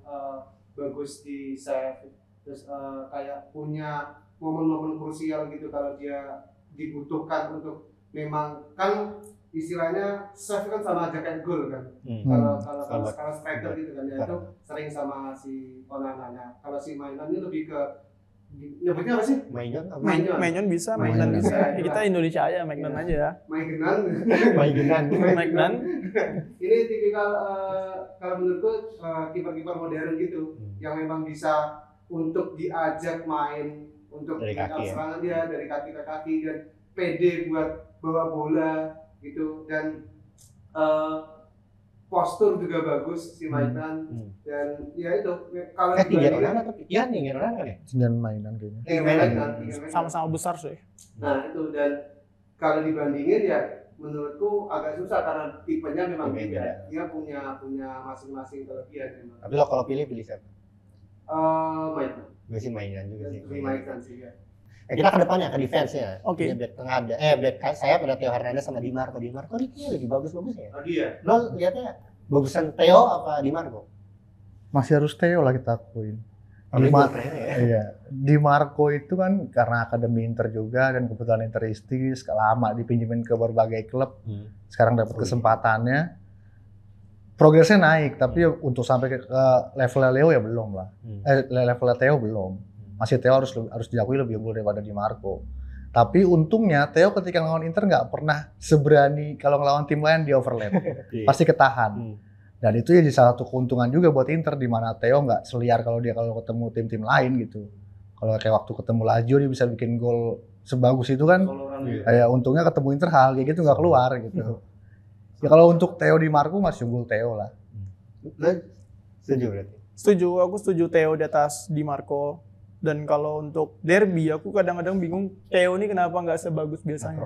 bagus di save, terus kayak punya momen-momen krusial gitu kalau dia dibutuhkan untuk memang kan istilahnya save kan sama aja kayak gol kan. Kalau striker gitu kan ya, itu sering sama si Onana. Kalau si Maignan ini lebih ke nyebutnya apa sih? Maignan bisa. Kita Indonesia aja, Maignan aja. Maignan. Ini tipikal kalau menurutku kiper-kiper modern gitu, yang memang bisa untuk diajak main, untuk serangan dia dari kaki ke kaki, dan pede buat bawa bola gitu, dan postur juga bagus si Maignan. Dan ya itu kalau tinggal Onana tapi tinggal Onana kan ya? Tinggal Mainan kayaknya. Mainan sama-sama besar sih. Nah itu, dan kalau dibandingin ya menurutku agak susah karena tipenya memang beda. Dia punya masing-masing kelebihan memang. Tapi lo kalau pilih siapa? Mainan. Gue sih mainan juga sih. Mainan sih ya. Kita ke depannya ke defense ya. Oke. Back tengah ada back saya pada Theo Hernandez sama Di Marco. Di Marco ini kayaknya lebih bagus ya. Oh dia. Lo lihatnya bagusan Theo apa Di Marco? Masih harus Theo lah kita akuin. Di Marco itu kan karena akademi Inter juga dan kebetulan interistis, lama dipinjemin ke berbagai klub. Sekarang dapat kesempatannya. Progresnya naik, tapi untuk sampai ke level Leo ya belum lah. Level Theo belum. Masih Theo harus diakui lebih unggul daripada Di Marco. Tapi untungnya Theo ketika ngelawan Inter nggak pernah seberani kalau ngelawan tim lain di overlap. Pasti ketahan. Dan itu jadi salah satu keuntungan juga buat Inter di mana Theo nggak seliar kalau ketemu tim-tim lain gitu. Kalau kayak waktu ketemu Lazio dia bisa bikin gol sebagus itu kan. Ya untungnya ketemu Inter hal kayak gitu nggak keluar gitu. Ya kalau untuk Theo Di Marco masih unggul Theo lah. Setuju berarti? Aku setuju Theo di atas Di Marco. Dan kalau untuk derby, aku kadang-kadang bingung Theo ini kenapa nggak sebagus biasanya.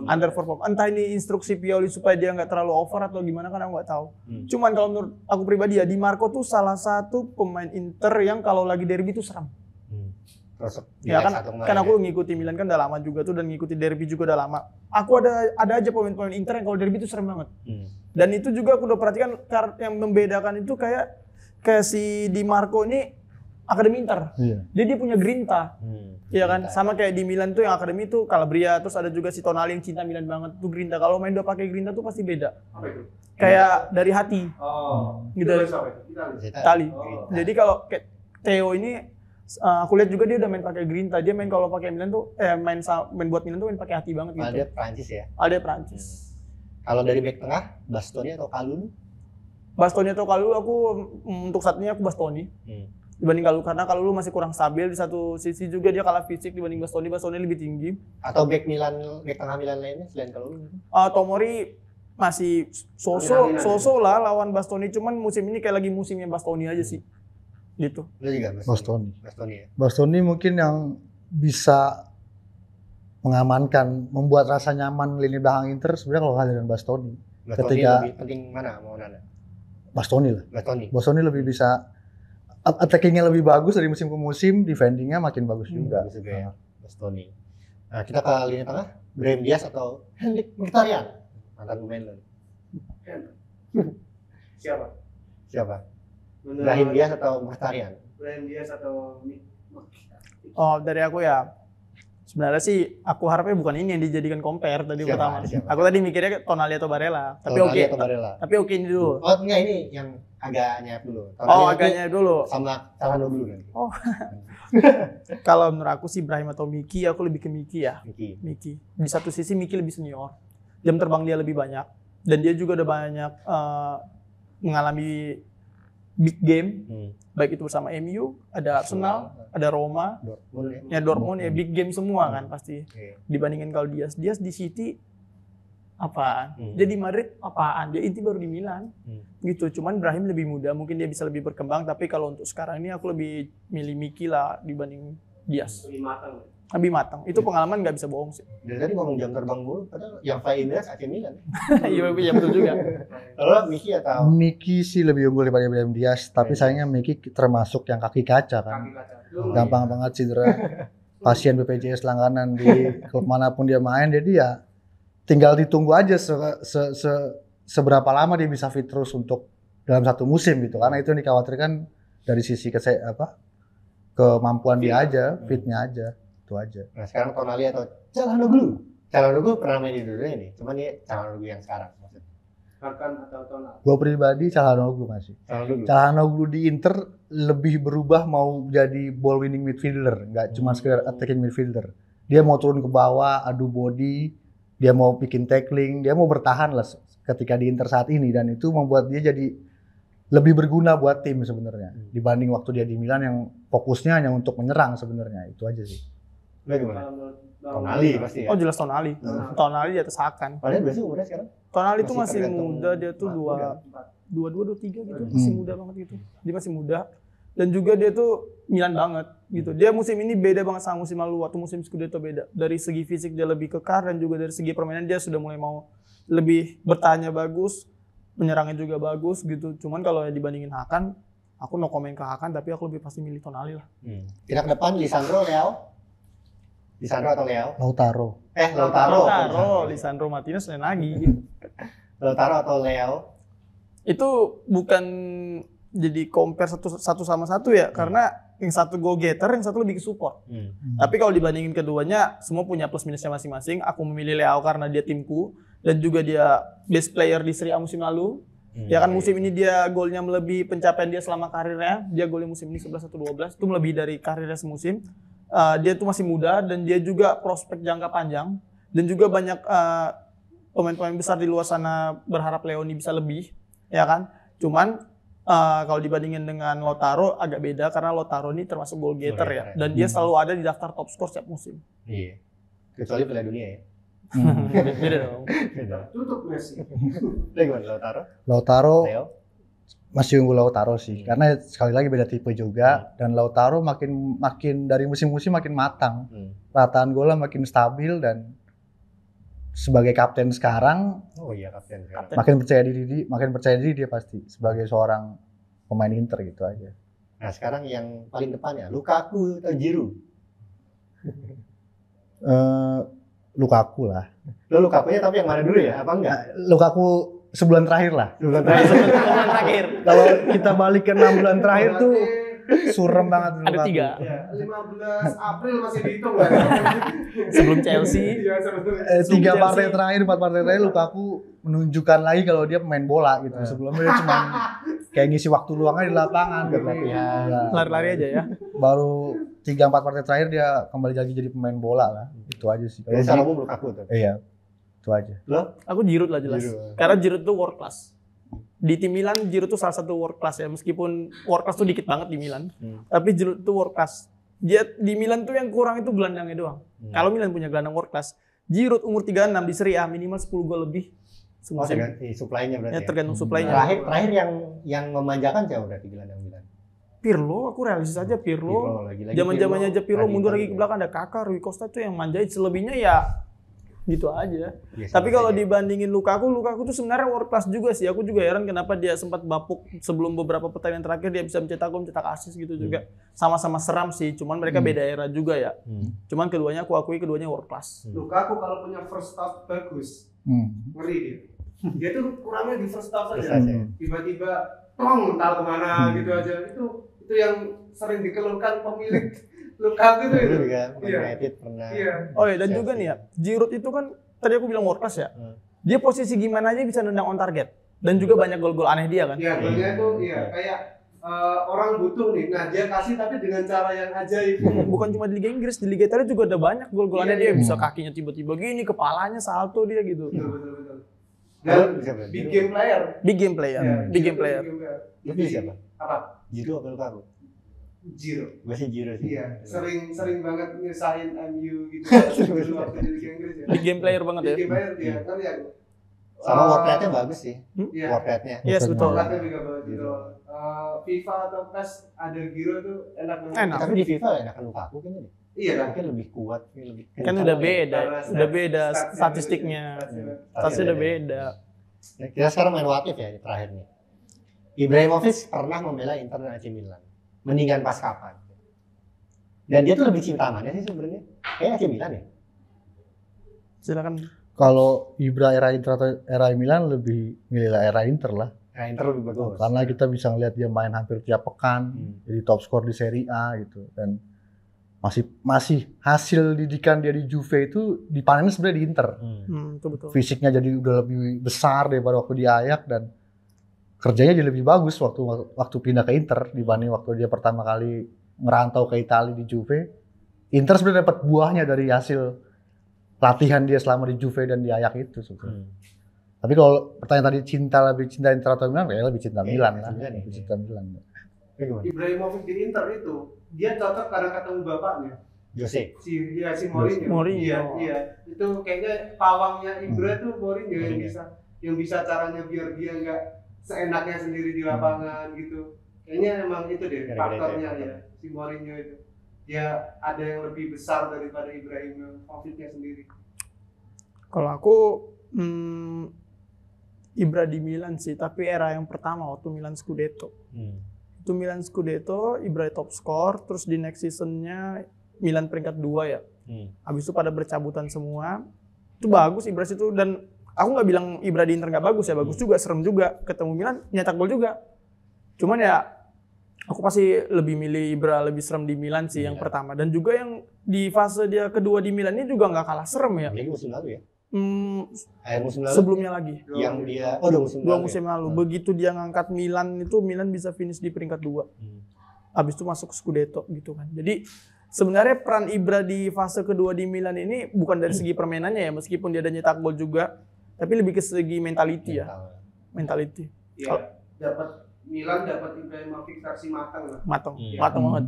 Underperform. Entah ini instruksi Pioli supaya dia nggak terlalu over atau gimana kan aku nggak tahu. Cuman kalau menurut aku pribadi ya, Di Marco tuh salah satu pemain Inter yang kalau lagi derby tuh serem. Ya kan aku ngikuti Milan kan udah lama juga tuh dan ngikuti derby juga udah lama. Aku ada aja pemain-pemain Inter yang kalau derby tuh serem banget. Dan itu juga aku udah perhatikan yang membedakan itu kayak si Di Marco ini akademi Inter. Jadi dia punya grinta. Iya kan? Sama kayak di Milan tuh yang akademi itu Calabria, terus ada juga si Tonali yang cinta Milan banget tuh grinta. Kalau main udah pakai grinta tuh pasti beda. Apa itu? Kayak dari hati. Gitu. Itali. Jadi kalau kayak Theo ini aku lihat juga dia udah main pakai grinta. Dia main kalau pakai Milan tuh main buat Milan tuh main pakai hati banget gitu. Ada Prancis ya? Ada Prancis. Kalau dari back tengah, Bastoni atau Kalulu? Bastoni atau Kalulu aku untuk saat ini aku Bastoni. Dibanding Kalulu karena Kalulu masih kurang stabil di satu sisi juga dia kalah fisik dibanding Bastoni lebih tinggi. Atau back tengah Milan lainnya selain Kalulu? Tomori masih so-so lah lawan Bastoni, cuman musim ini kayak lagi musimnya Bastoni aja sih. Gitu. Lu juga Bastoni ya. Bastoni mungkin yang bisa mengamankan, membuat rasa nyaman lini belakang Inter sebenarnya kalau kehadiran Bastoni. Ketika lebih penting mana mau nana? Bastoni lah. Bastoni lebih bisa attackingnya lebih bagus dari musim ke musim, defendingnya makin bagus juga. Ya. Bastoni. Nah, kita ke lini tengah, Brahim Diaz atau Henrik Mkhitaryan? Mantan pemain lo. Siapa? Brahim Diaz atau Mkhitaryan? Brahim Diaz atau dari aku ya. Sebenarnya sih aku harapnya bukan ini yang dijadikan compare tadi pertama. Aku tadi mikirnya Tonali atau Barella. Tapi oke ini dulu. Oh enggak, ini yang agak nyayap dulu. Agak nyayap dulu. Sama dulu kan. Kalau menurut aku sih Brahim atau Miki, aku lebih ke Miki ya. Miki. Di satu sisi Miki lebih senior. Jam terbang dia lebih banyak dan dia juga udah banyak mengalami big game, baik itu bersama MU, ada Arsenal, ada Roma, Dortmund ya big game semua kan pasti. Dibandingin kalau Diaz di City apaan, jadi Madrid apaan, dia inti baru di Milan, gitu. Cuman Brahim lebih muda, mungkin dia bisa lebih berkembang. Tapi kalau untuk sekarang ini aku lebih milih Miki lah dibanding Diaz. Lebih matang. Itu pengalaman nggak bisa bohong sih. Dan tadi ngomong jam terbang mulu, padahal yang Fai Diaz AC Milan. Iya betul juga. Kalau Miki atau? Miki sih lebih unggul daripada Brahim Diaz, tapi sayangnya Miki termasuk yang kaki kaca kan. Gampang banget cedera. Pasien BPJS langganan di klub manapun dia main, jadi ya tinggal ditunggu aja seberapa lama dia bisa fit terus untuk dalam satu musim gitu. Karena itu yang dikhawatirkan dari sisi kemampuan dia aja, fitnya aja. Itu aja. Nah sekarang Tonali atau Calhanoglu pernah main di dua-duanya nih, cuman dia Calhanoglu yang sekarang maksudnya. Hakan atau Tonali? Gue pribadi Calhanoglu masih. Calhanoglu di Inter lebih berubah mau jadi ball winning midfielder, nggak cuma sekedar attacking midfielder. Dia mau turun ke bawah, adu body, dia mau bikin tackling, dia mau bertahan lah ketika di Inter saat ini, dan itu membuat dia jadi lebih berguna buat tim sebenarnya dibanding waktu dia di Milan yang fokusnya hanya untuk menyerang sebenarnya. Itu aja sih. Tonali pasti ya. Oh jelas Tonali. Tonali di atas Hakan. Padahal biasanya umurnya sekarang. Tonali itu masih muda, dia tuh 22, 23 gitu, masih muda banget gitu. Dia masih muda. dan juga dia tuh Milan banget gitu. Dia musim ini beda banget sama musim lalu, waktu musim Scudetto beda. Dari segi fisik dia lebih kekar dan juga dari segi permainan dia sudah mulai mau lebih bertahannya bagus, menyerangnya juga bagus gitu. Cuman kalau dibandingin Hakan, aku no komen ke Hakan, tapi aku lebih pasti milih Tonali lah. Kita ke depan Lisandro, Leao. Lisandro atau Leao? Lautaro. Lautaro, Lisandro Martinez lain lagi. Lautaro atau Leao? Itu bukan jadi compare satu sama satu ya, karena yang satu go getter, yang satu lebih ke support. Tapi kalau dibandingin keduanya, semua punya plus minusnya masing-masing. Aku memilih Leao karena dia timku dan juga dia best player di Serie A musim lalu. Ya kan musim ini dia golnya melebihi pencapaian dia selama karirnya. Dia golnya musim ini 11 atau 12, itu melebihi dari karirnya semusim. Dia tuh masih muda dan dia juga prospek jangka panjang dan juga banyak pemain-pemain besar di luar sana berharap Leoni bisa lebih, ya kan? Cuman kalau dibandingin dengan Lautaro agak beda karena Lautaro ini termasuk goal getter ya, dan dia selalu ada di daftar top skor setiap musim. Iya. Kecuali Piala Dunia ya. Beda dong. Tutup Messi. Gimana Lautaro? Lautaro Leo? masih unggul Lautaro sih, karena sekali lagi beda tipe juga, dan Lautaro makin dari musim-musim makin matang, rataan golnya makin stabil, dan sebagai kapten sekarang, Kapten. makin percaya diri dia pasti sebagai seorang pemain Inter gitu aja. Nah sekarang yang paling depannya Lukaku atau Giroud? Lukaku lah. Lo Lukakunya tapi yang mana dulu ya? Apa enggak? Lukaku sebulan terakhir lah. Sebulan terakhir. Kalau kita balik ke 6 bulan terakhir tuh surem banget. Ada Lukaku. 3. Ya, 15 April masih dihitung lah. Sebelum Chelsea. Iya, sebetulnya. 4 partai terakhir Lukaku menunjukkan lagi kalau dia pemain bola gitu. Sebelumnya dia cuma kayak ngisi waktu luangnya di lapangan gitu. Lari-lari aja ya. Baru 3-4 partai terakhir dia kembali lagi jadi pemain bola lah. Itu aja sih. Jadi salah umum Lukaku tuh. Iya. Itu aja. Lo? Aku Giroud lah jelas. Karena Giroud tuh world class. Di tim Milan Giroud tuh salah satu world class ya, meskipun world class tuh dikit banget di Milan. Tapi Giroud tuh world class. Dia di Milan tuh yang kurang itu gelandangnya doang. Kalau Milan punya gelandang world class, Giroud umur 36 di Serie A minimal 10 gol lebih. Supply-nya berarti. Ya, tergantung supply-nya. Terakhir yang memanjakan siapa berarti gelandang Milan? Pirlo, aku realistis aja Pirlo. Zaman-zamannya aja Pirlo mundur lagi ke belakang, ada Kakak, Rui Costa tuh yang manjain, selebihnya ya gitu aja. Tapi kalau dibandingin Lukaku tuh sebenarnya world class juga sih. Aku juga heran kenapa dia sempat bapuk sebelum beberapa pertandingan terakhir dia bisa mencetak gol, mencetak assist gitu juga. Sama-sama seram sih, cuman mereka beda era juga ya. Cuman keduanya aku akui keduanya world class. Lukaku kalau punya first half bagus, ngeri dia. Dia tuh kurangnya di first half saja. Tiba-tiba plong entah kemana gitu aja. Itu yang sering dikeluhkan pemilik Lukaku itu. United pernah. Iya. Oh ya, dan juga nih ya, Giroud itu kan tadi aku bilang world class ya. Dia posisi gimana aja bisa nendang on target. Dan juga banyak gol-gol aneh dia kan. Iya, golnya itu kayak orang butuh nih. Nah, dia kasih tapi dengan cara yang ajaib. Bukan cuma di Liga Inggris, di Liga Italia juga ada banyak gol-gol aneh dia. Bisa kakinya tiba-tiba gini, kepalanya salto dia gitu. Betul. Dan big game player. Big game player. Lu pilih siapa? Apa? Giroud atau Lukaku? Giroud. Gue sih Giroud sih. Iya, sering banget nyusahin MU gitu dulu waktu di Liga Inggris ya. Big game player banget ya. Big game player dia kan ya. Sama work rate-nya bagus sih. Iya. Work rate-nya. Yes, betul. Work rate-nya juga bagus gitu. FIFA atau PES ada Giroud tuh enak banget. Enak. Tapi di FIFA enakan Lukaku kan ini. Iya kan? Mungkin lebih kuat, lebih Kan udah beda statistiknya. Statistiknya udah beda. Nah, kita sekarang main what if ya terakhir nih. Ibrahimovic pernah membela Inter dan AC Milan. Mendingan pas kapan? Dan dia tuh lebih cinta mana sih sebenarnya? Kayak AC Milan ya. Silakan. Kalau Ibra era Inter atau era Milan lebih milih era Inter lah. Nah, Inter lebih bagus. Karena kita bisa ngeliat dia main hampir tiap pekan, jadi top skor di Serie A gitu, dan masih hasil didikan dia di Juve itu dipanen sebenarnya di Inter. Itu betul. Fisiknya jadi udah lebih besar daripada waktu di Ajax, dan kerjanya jadi lebih bagus waktu pindah ke Inter dibanding waktu dia pertama kali ngerantau ke Italia di Juve. Inter sebenarnya dapat buahnya dari hasil latihan dia selama di Juve dan di Ajax itu sebetulnya. Tapi kalau pertanyaan tadi lebih cinta Inter atau Milan, ya lebih cinta Milan lah. Lebih cinta Milan. Ibrahimovic di Inter itu dia cocok karena ketemu bapaknya. Jose. Si Mourinho. Iya. Itu kayaknya pawangnya Ibra tuh Mourinho yang bisa caranya biar dia nggak seenaknya sendiri di lapangan gitu. Kayaknya emang itu deh Gara-gara faktornya itu, ya, si Mourinho itu. Dia ada yang lebih besar daripada Ibrahimovic-nya sendiri. Kalau aku Ibra di Milan sih, tapi era yang pertama waktu Milan Scudetto. Itu Milan Scudetto, Ibra top skor, terus di next seasonnya Milan peringkat 2 ya. Habis itu pada bercabutan semua. Itu bagus Ibra situ, dan aku nggak bilang Ibra di Inter nggak bagus ya, bagus juga, serem juga. Ketemu Milan nyetak gol juga. Cuman ya aku pasti lebih milih Ibra, lebih serem di Milan sih yang pertama. Dan juga yang di fase dia kedua di Milan ini juga nggak kalah serem ya. Ini musim lalu ya? Musim lalu? Sebelumnya lagi. Yang dia, dua musim lalu. Begitu dia ngangkat Milan itu, Milan bisa finish di peringkat 2. Habis itu masuk Scudetto gitu kan. Jadi sebenarnya peran Ibra di fase kedua di Milan ini bukan dari segi permainannya ya, meskipun dia ada nyetak gol juga, tapi lebih ke segi mentality ya. Mentality. Iya, Milan dapat Ibrahimovic versi matang lah. Matang banget.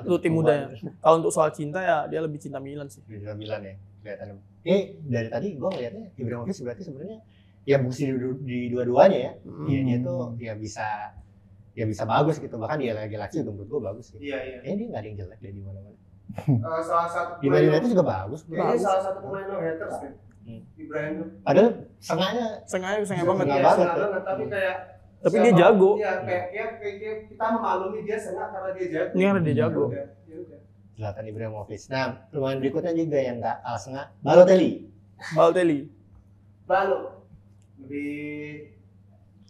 Untuk tim muda ya. Kalau untuk soal cinta ya dia lebih cinta Milan sih. Cinta Milan ya, kelihatan. Dari tadi gue ngeliatnya Ibrahimovic berarti sebenarnya ya bukti di dua-duanya ya. Dia tuh ya bisa bagus gitu. Bahkan dia lagi Lazio menurut gue bagus gitu. Iya. Dia nggak ada yang jelek dari mana-mana. Salah satu Di Man United juga bagus. Kayaknya salah satu pemain no haters kan. Ibrahim. Padahal sengaja banget. Tapi kayak dia jago. Iya, kayak kita memaklumi dia senang karena dia jago. Ini karena dia jago. Zlatan Ibrahimovic. Nah, pemain berikutnya juga yang nggak kalah setengah, Balotelli. Lebih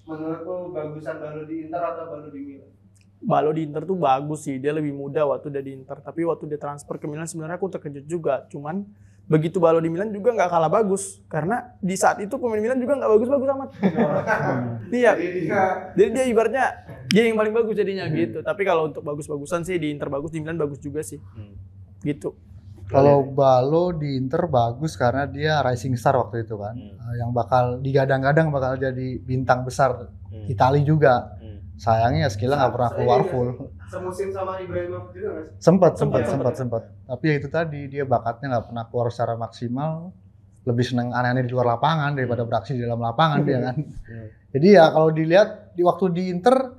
menurutku bagusan Balo di Inter atau Balo di Milan? Balo di Inter tuh bagus sih, dia lebih muda waktu dia di Inter. Tapi waktu dia transfer ke Milan sebenarnya aku terkejut juga. Cuman begitu Balo di Milan juga nggak kalah bagus. Karena di saat itu pemain Milan juga nggak bagus-bagus amat. Iya. Jadi dia ibaratnya dia yang paling bagus jadinya gitu. Tapi kalau untuk bagus-bagusan sih di Inter bagus, di Milan bagus juga sih. Gitu. Kalau Balo di Inter bagus karena dia rising star waktu itu kan. Yang bakal digadang-gadang bakal jadi bintang besar Italia juga. Sayangnya skillnya nggak pernah keluar full. Semusim sama Ibrahimovic juga nggak sih? Sempat. Tapi ya itu tadi dia bakatnya nggak pernah keluar secara maksimal. Lebih seneng aneh-aneh di luar lapangan daripada beraksi di dalam lapangan dia kan. Jadi ya kalau dilihat di waktu di Inter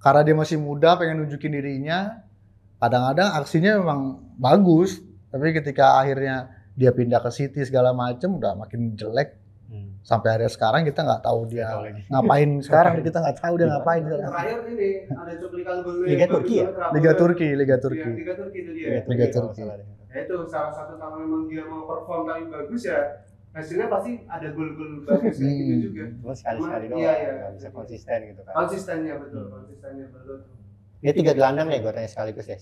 karena dia masih muda pengen nunjukin dirinya, kadang-kadang aksinya memang bagus. Tapi ketika akhirnya dia pindah ke City segala macem udah makin jelek. Sampai hari sekarang kita nggak tahu dia ngapain sekarang, kita nggak tahu dia ngapain. Terakhir ini ada cuplikan gol Liga Turki ya? Liga Turki itu dia. Liga Turki. Ya itu salah satu kalau memang dia mau perform tapi bagus ya hasilnya pasti ada gol-gol bagus gitu juga. Cuma sekali-sekali doang, nggak bisa konsisten gitu kan. Konsistennya betul. Dia 3 gelandang nih gue tanya sekaligus ya.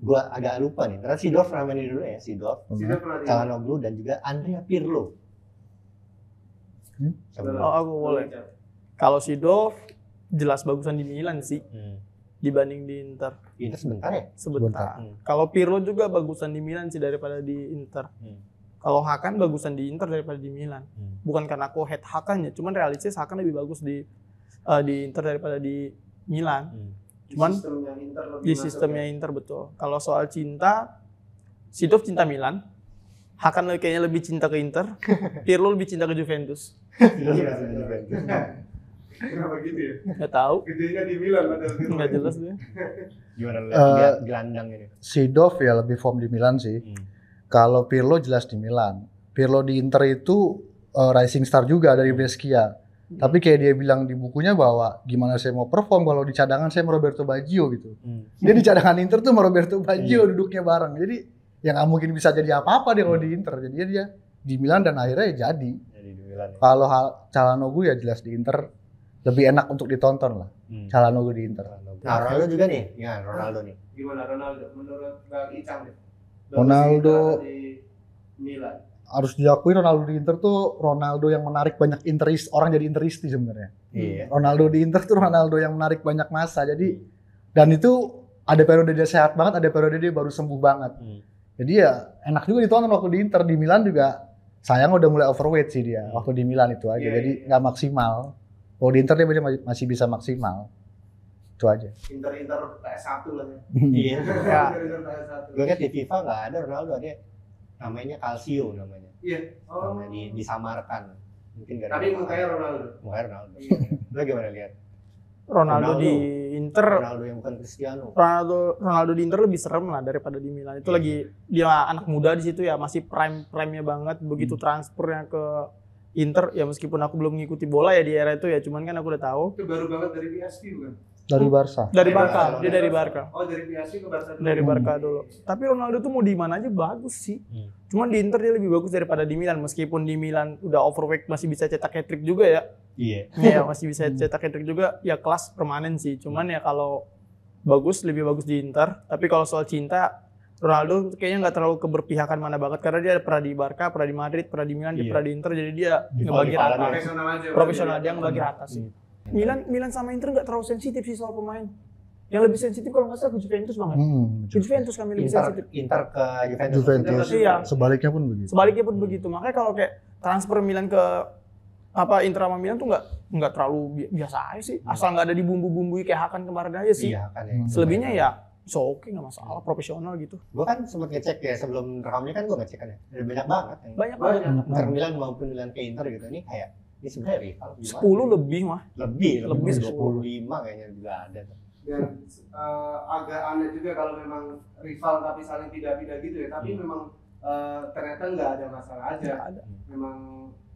Gue agak lupa nih, karena Seedorf namanya dulu ya, Seedorf, Calhanoglu dan juga Andrea Pirlo. Aku boleh. Kalau Seedorf jelas bagusan di Milan sih dibanding di Inter. Inter sebentar ya? Sebentar. Kalau Pirlo juga bagusan di Milan sih daripada di Inter. Kalau Hakan bagusan di Inter daripada di Milan. Bukan karena aku hate Hakan ya, cuman realistis Hakan lebih bagus di Inter daripada di Milan. Cuman di sistemnya Inter betul. Kalau soal cinta, Seedorf cinta Milan. Hakan kayaknya lebih cinta ke Inter. Pirlo lebih cinta ke Juventus. Kenapa gitu ya? Nggak tahu. Gedenya di Milan padahal. Nggak jelas deh. Gimana gelandang ini? Seedorf ya lebih form di Milan sih. Kalau Pirlo jelas di Milan. Pirlo di Inter itu rising star juga dari Brescia. Tapi kayak dia bilang di bukunya bahwa gimana saya mau perform kalau di cadangan saya mau Roberto Baggio gitu. Dia di cadangan Inter tuh mau Roberto Baggio duduknya bareng. Jadi ya nggak mungkin bisa jadi apa-apa dia kalau di Inter. Jadi dia di Milan dan akhirnya ya jadi. Kalau Calhanoglu ya jelas di Inter lebih enak untuk ditonton lah. Calhanoglu di Inter. Nah, Ronaldo juga nih. Ya, Ronaldo nih. Gimana Ronaldo? Menurut Bang Icang deh. Ronaldo di Milan. Harus diakui Ronaldo di Inter tuh Ronaldo yang menarik banyak orang jadi Interisti sebenarnya. Ronaldo di Inter tuh Ronaldo yang menarik banyak massa. Jadi dan itu ada periode dia sehat banget, ada periode dia baru sembuh banget. Jadi ya enak juga ditonton waktu di Inter. Di Milan juga sayang udah mulai overweight sih dia waktu di Milan itu aja. Jadi nggak maksimal. Kalau di Inter dia masih bisa maksimal. Itu aja. Inter PS1 lah ya. Iya. Inter PS1. Gue lihat di FIFA nggak ada Ronaldo, ada namanya Calcio namanya. Iya. Namanya disamarkan. Mungkin tapi mukanya Ronaldo. Lo gimana lihat? Ronaldo di Inter Ronaldo yang bukan Cristiano. Ronaldo di Inter lebih serem lah daripada di Milan. Itu lagi dia anak muda di situ ya, masih prime-nya banget. Begitu transfernya ke Inter ya, meskipun aku belum ngikuti bola ya di era itu ya, cuman kan aku udah tahu. Itu baru banget dari PSV bukan? Dari Barca. Dari Barca, dia dari Barca. Oh, dari PSV ke Barca dulu. Dari Barca dulu. Tapi Ronaldo tuh mau di mana aja bagus sih. Cuman di Inter dia lebih bagus daripada di Milan, meskipun di Milan udah overweight masih bisa cetak hat-trick juga ya. Iya. Iya, masih bisa cetak hat-trick juga, ya kelas permanen sih. Cuman ya kalau lebih bagus di Inter. Tapi kalau soal cinta, Ronaldo kayaknya nggak terlalu keberpihakan mana banget, karena dia pernah di Barca, pernah di Madrid, pernah di Milan, dia pernah di Inter, jadi dia ngebagi rata. Profesional dia ngebagi rata sih. Milan sama Inter nggak terlalu sensitif sih soal pemain. Yang lebih sensitif kalau nggak salah ke Juventus banget. Ke Juventus kami lebih sensitif. Inter ke Juventus. Juventus. Iya. Sebaliknya pun begitu. Sebaliknya pun begitu. Makanya kalau kayak transfer Milan ke Inter sama Milan tuh nggak terlalu biasa aja sih. Asal nggak ada dibumbu-bumbui kayak Hakan kemarin aja sih. Iya kan ya. Selebihnya ya oke, nggak masalah, profesional gitu. Gue kan sempat ngecek ya sebelum rekamnya, kan gue ngecek kan ya. Ada banyak banget. Banyak banget. Inter Milan maupun Milan ke Inter gitu. Ini kayak ini sebenarnya rival. 10 lebih mah. Lebih 10. 25 kayaknya juga ada. Dan agak aneh juga kalau memang rival tapi saling tidak-tidak gitu ya. Tapi memang ternyata nggak ada masalah aja. Ada. Memang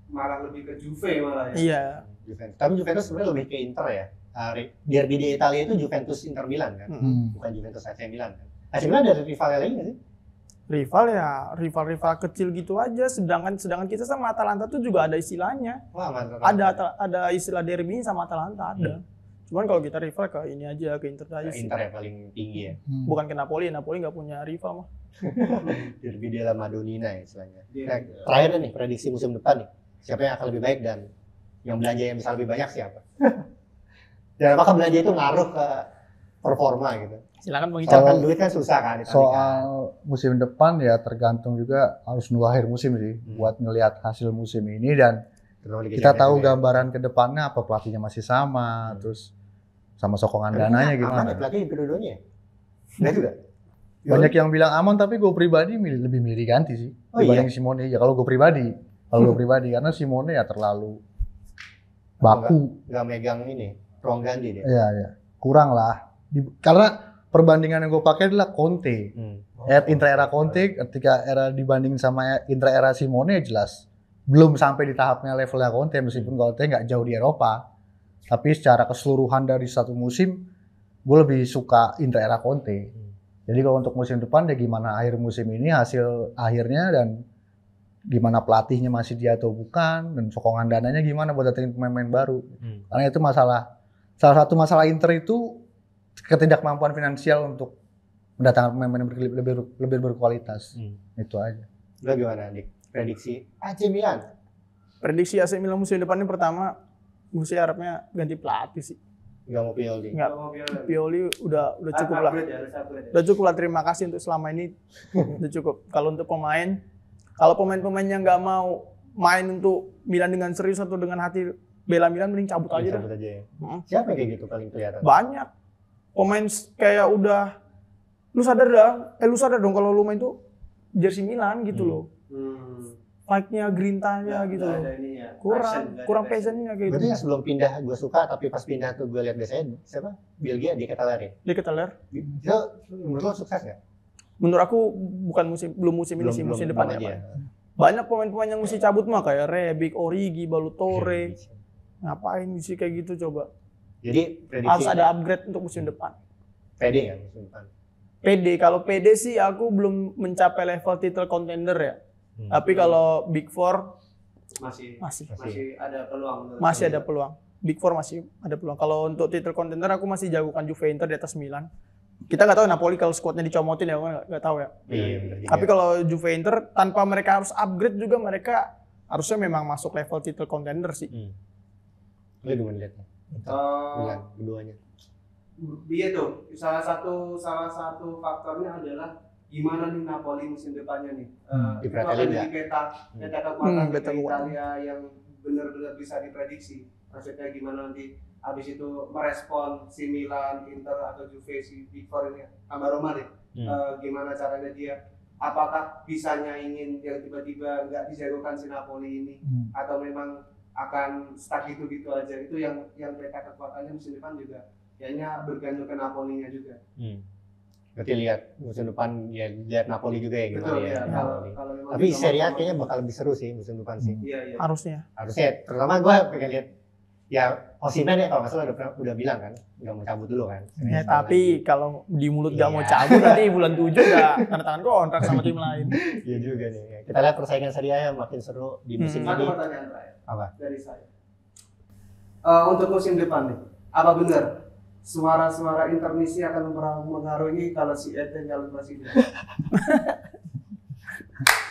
malah lebih ke Juve malah ya. Iya. Juventus. Tapi Juventus sebenarnya lebih ke Inter ya. Derby di Italia itu Juventus Inter Milan kan, bukan Juventus AC Milan kan. AC Milan ada rivalnya lagi nggak sih? Rival kecil gitu aja. Sedangkan kita sama Atalanta tuh juga ada istilahnya. Wah, mantap. Ada istilah derby sama Atalanta ada. Cuman kalau kita rival ke ini aja, ke Inter aja sih. Inter yang paling tinggi ya. Bukan ke Napoli nggak punya rival mah. Derby della Madonnina ya istilahnya. Nah, terakhir nih prediksi musim depan nih. Siapa yang akan lebih baik dan yang belanja yang bisa lebih banyak siapa? Dan apakah belanja itu ngaruh ke performa gitu? Silakan Bang Ical, kan duit kan susah kan. Soal musim depan ya tergantung juga, harus nunggu akhir musim sih buat ngelihat hasil musim ini, dan kita tahu gambaran ke depannya apa, pelatihnya masih sama, terus sama sokongan dananya gimana. Pelatih kedua-duanya ya? Enggak juga? Banyak yang bilang aman, tapi gue pribadi lebih milih ganti sih dibanding Simone. Ya kalau gue pribadi, karena Simone ya terlalu baku. Nggak megang ini, ruang ganti dia. Iya, kurang lah. Karena perbandingan yang gue pakai adalah Conte. Intra era Conte ketika era dibanding sama intra era Simone jelas belum sampai di tahapnya levelnya Conte, meskipun Conte nggak jauh di Eropa. Tapi secara keseluruhan dari satu musim, gue lebih suka intra era Conte. Jadi kalau untuk musim depan ya gimana akhir musim ini hasil akhirnya, dan gimana pelatihnya masih dia atau bukan, dan sokongan dananya gimana buat datengin pemain-pemain baru. Karena itu salah satu masalah Inter itu ketidakmampuan finansial untuk mendatangkan pemain-pemain lebih berkualitas. Itu aja. Lo gimana, Dik? Prediksi AC Milan? Prediksi AC Milan musim depan ini pertama, gue harapnya ganti pelatih sih. Nggak mau Pioli? Nggak, Pioli udah cukup lah. Udah cukup lah, terima kasih untuk selama ini. Udah cukup. Kalau untuk kalau pemain-pemainnya nggak mau main untuk Milan dengan serius atau dengan hati bela Milan, mending cabut aja dah. Ya. Siapa kayak gitu paling kelihatan? Banyak. Pemain kayak udah, lu sadar dong kalau lu main tuh jersey Milan gitu loh. Fight-nya, grintanya gitu loh. Kurang passion-nya gitu. Berarti yang sebelum pindah gue suka, tapi pas pindah tuh gue lihat biasanya siapa? Belgia di Keteler. Di Keteler. Itu menurut lo sukses nggak? Menurut aku belum musim ini sih, musim depan ya. Banyak pemain-pemain yang mesti cabut mah, kayak Rebic, Origi, Balotore. Ngapain sih kayak gitu coba? Jadi harus ada upgrade untuk musim depan. PD ya musim depan? PD, kalau PD sih aku belum mencapai level title contender ya. Tapi kalau Big Four masih ada peluang. Masih ada peluang. Big Four masih ada peluang. Kalau untuk title contender aku masih jagokan Juve, Inter di atas Milan. Kita nggak tahu Napoli kalau skuadnya dicomotin ya, nggak tahu ya. Tapi kalau Juve, Inter tanpa mereka harus upgrade juga, mereka harusnya memang masuk level title contender sih. Lo gimana lihatnya? Milan keduanya. Iya tuh, salah satu faktornya adalah gimana nih Napoli musim depannya nih. Itu akan jadi peta kekuatan Italia yang benar-benar bisa diprediksi. Maksudnya gimana nanti habis itu merespon si Milan, Inter atau Juve, si Big Four ini, tambah Roma deh. Gimana caranya dia? Apakah bisa nyaingin yang tiba-tiba nggak dijagokan si Napoli ini, atau memang akan stuck gitu-gitu aja? Itu yang peta kekuatannya musim depan juga kayaknya bergantung ke Napoli-nya juga. Berarti lihat musim depan ya lihat Napoli juga ya gimana Betul ya. ya. Kalau memang Tapi kita Serie A sama- kayaknya bakal lebih seru sih musim depan sih. Iya. Harusnya. Harusnya terutama gue pengen lihat ya Osimhen ya kalau nggak salah udah bilang kan nggak mau cabut dulu kan. Ya, tapi kalau di mulut gak mau Iya. cabut nanti bulan 7 udah tanda tangan kontrak sama tim lain. Iya juga nih. Kita lihat persaingan Serie A yang makin seru di musim Satu ini. pertanyaan terakhir Apa? dari saya. Untuk musim depan nih, apa benar suara-suara intermisi akan mempengaruhi kalau si Eden calon presiden?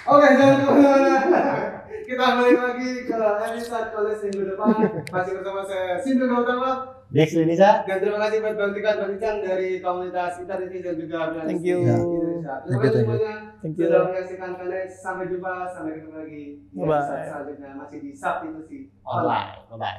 Oke, jangan kemana-mana. Kita balik lagi ke episode Koles minggu depan. Masih bersama saya Sindu Gautama. Dex Indonesia. Dan terima kasih buat Bang Tikan, Bang Icang dari komunitas Internet dan juga Thank you. Indonesia. Terima Thank you, kasih thank you. semuanya Thank you. sudah menyaksikan Koles. Sampai jumpa, sampai ketemu lagi di Bye-bye. episode selanjutnya masih di Substitusi Online. Bye bye.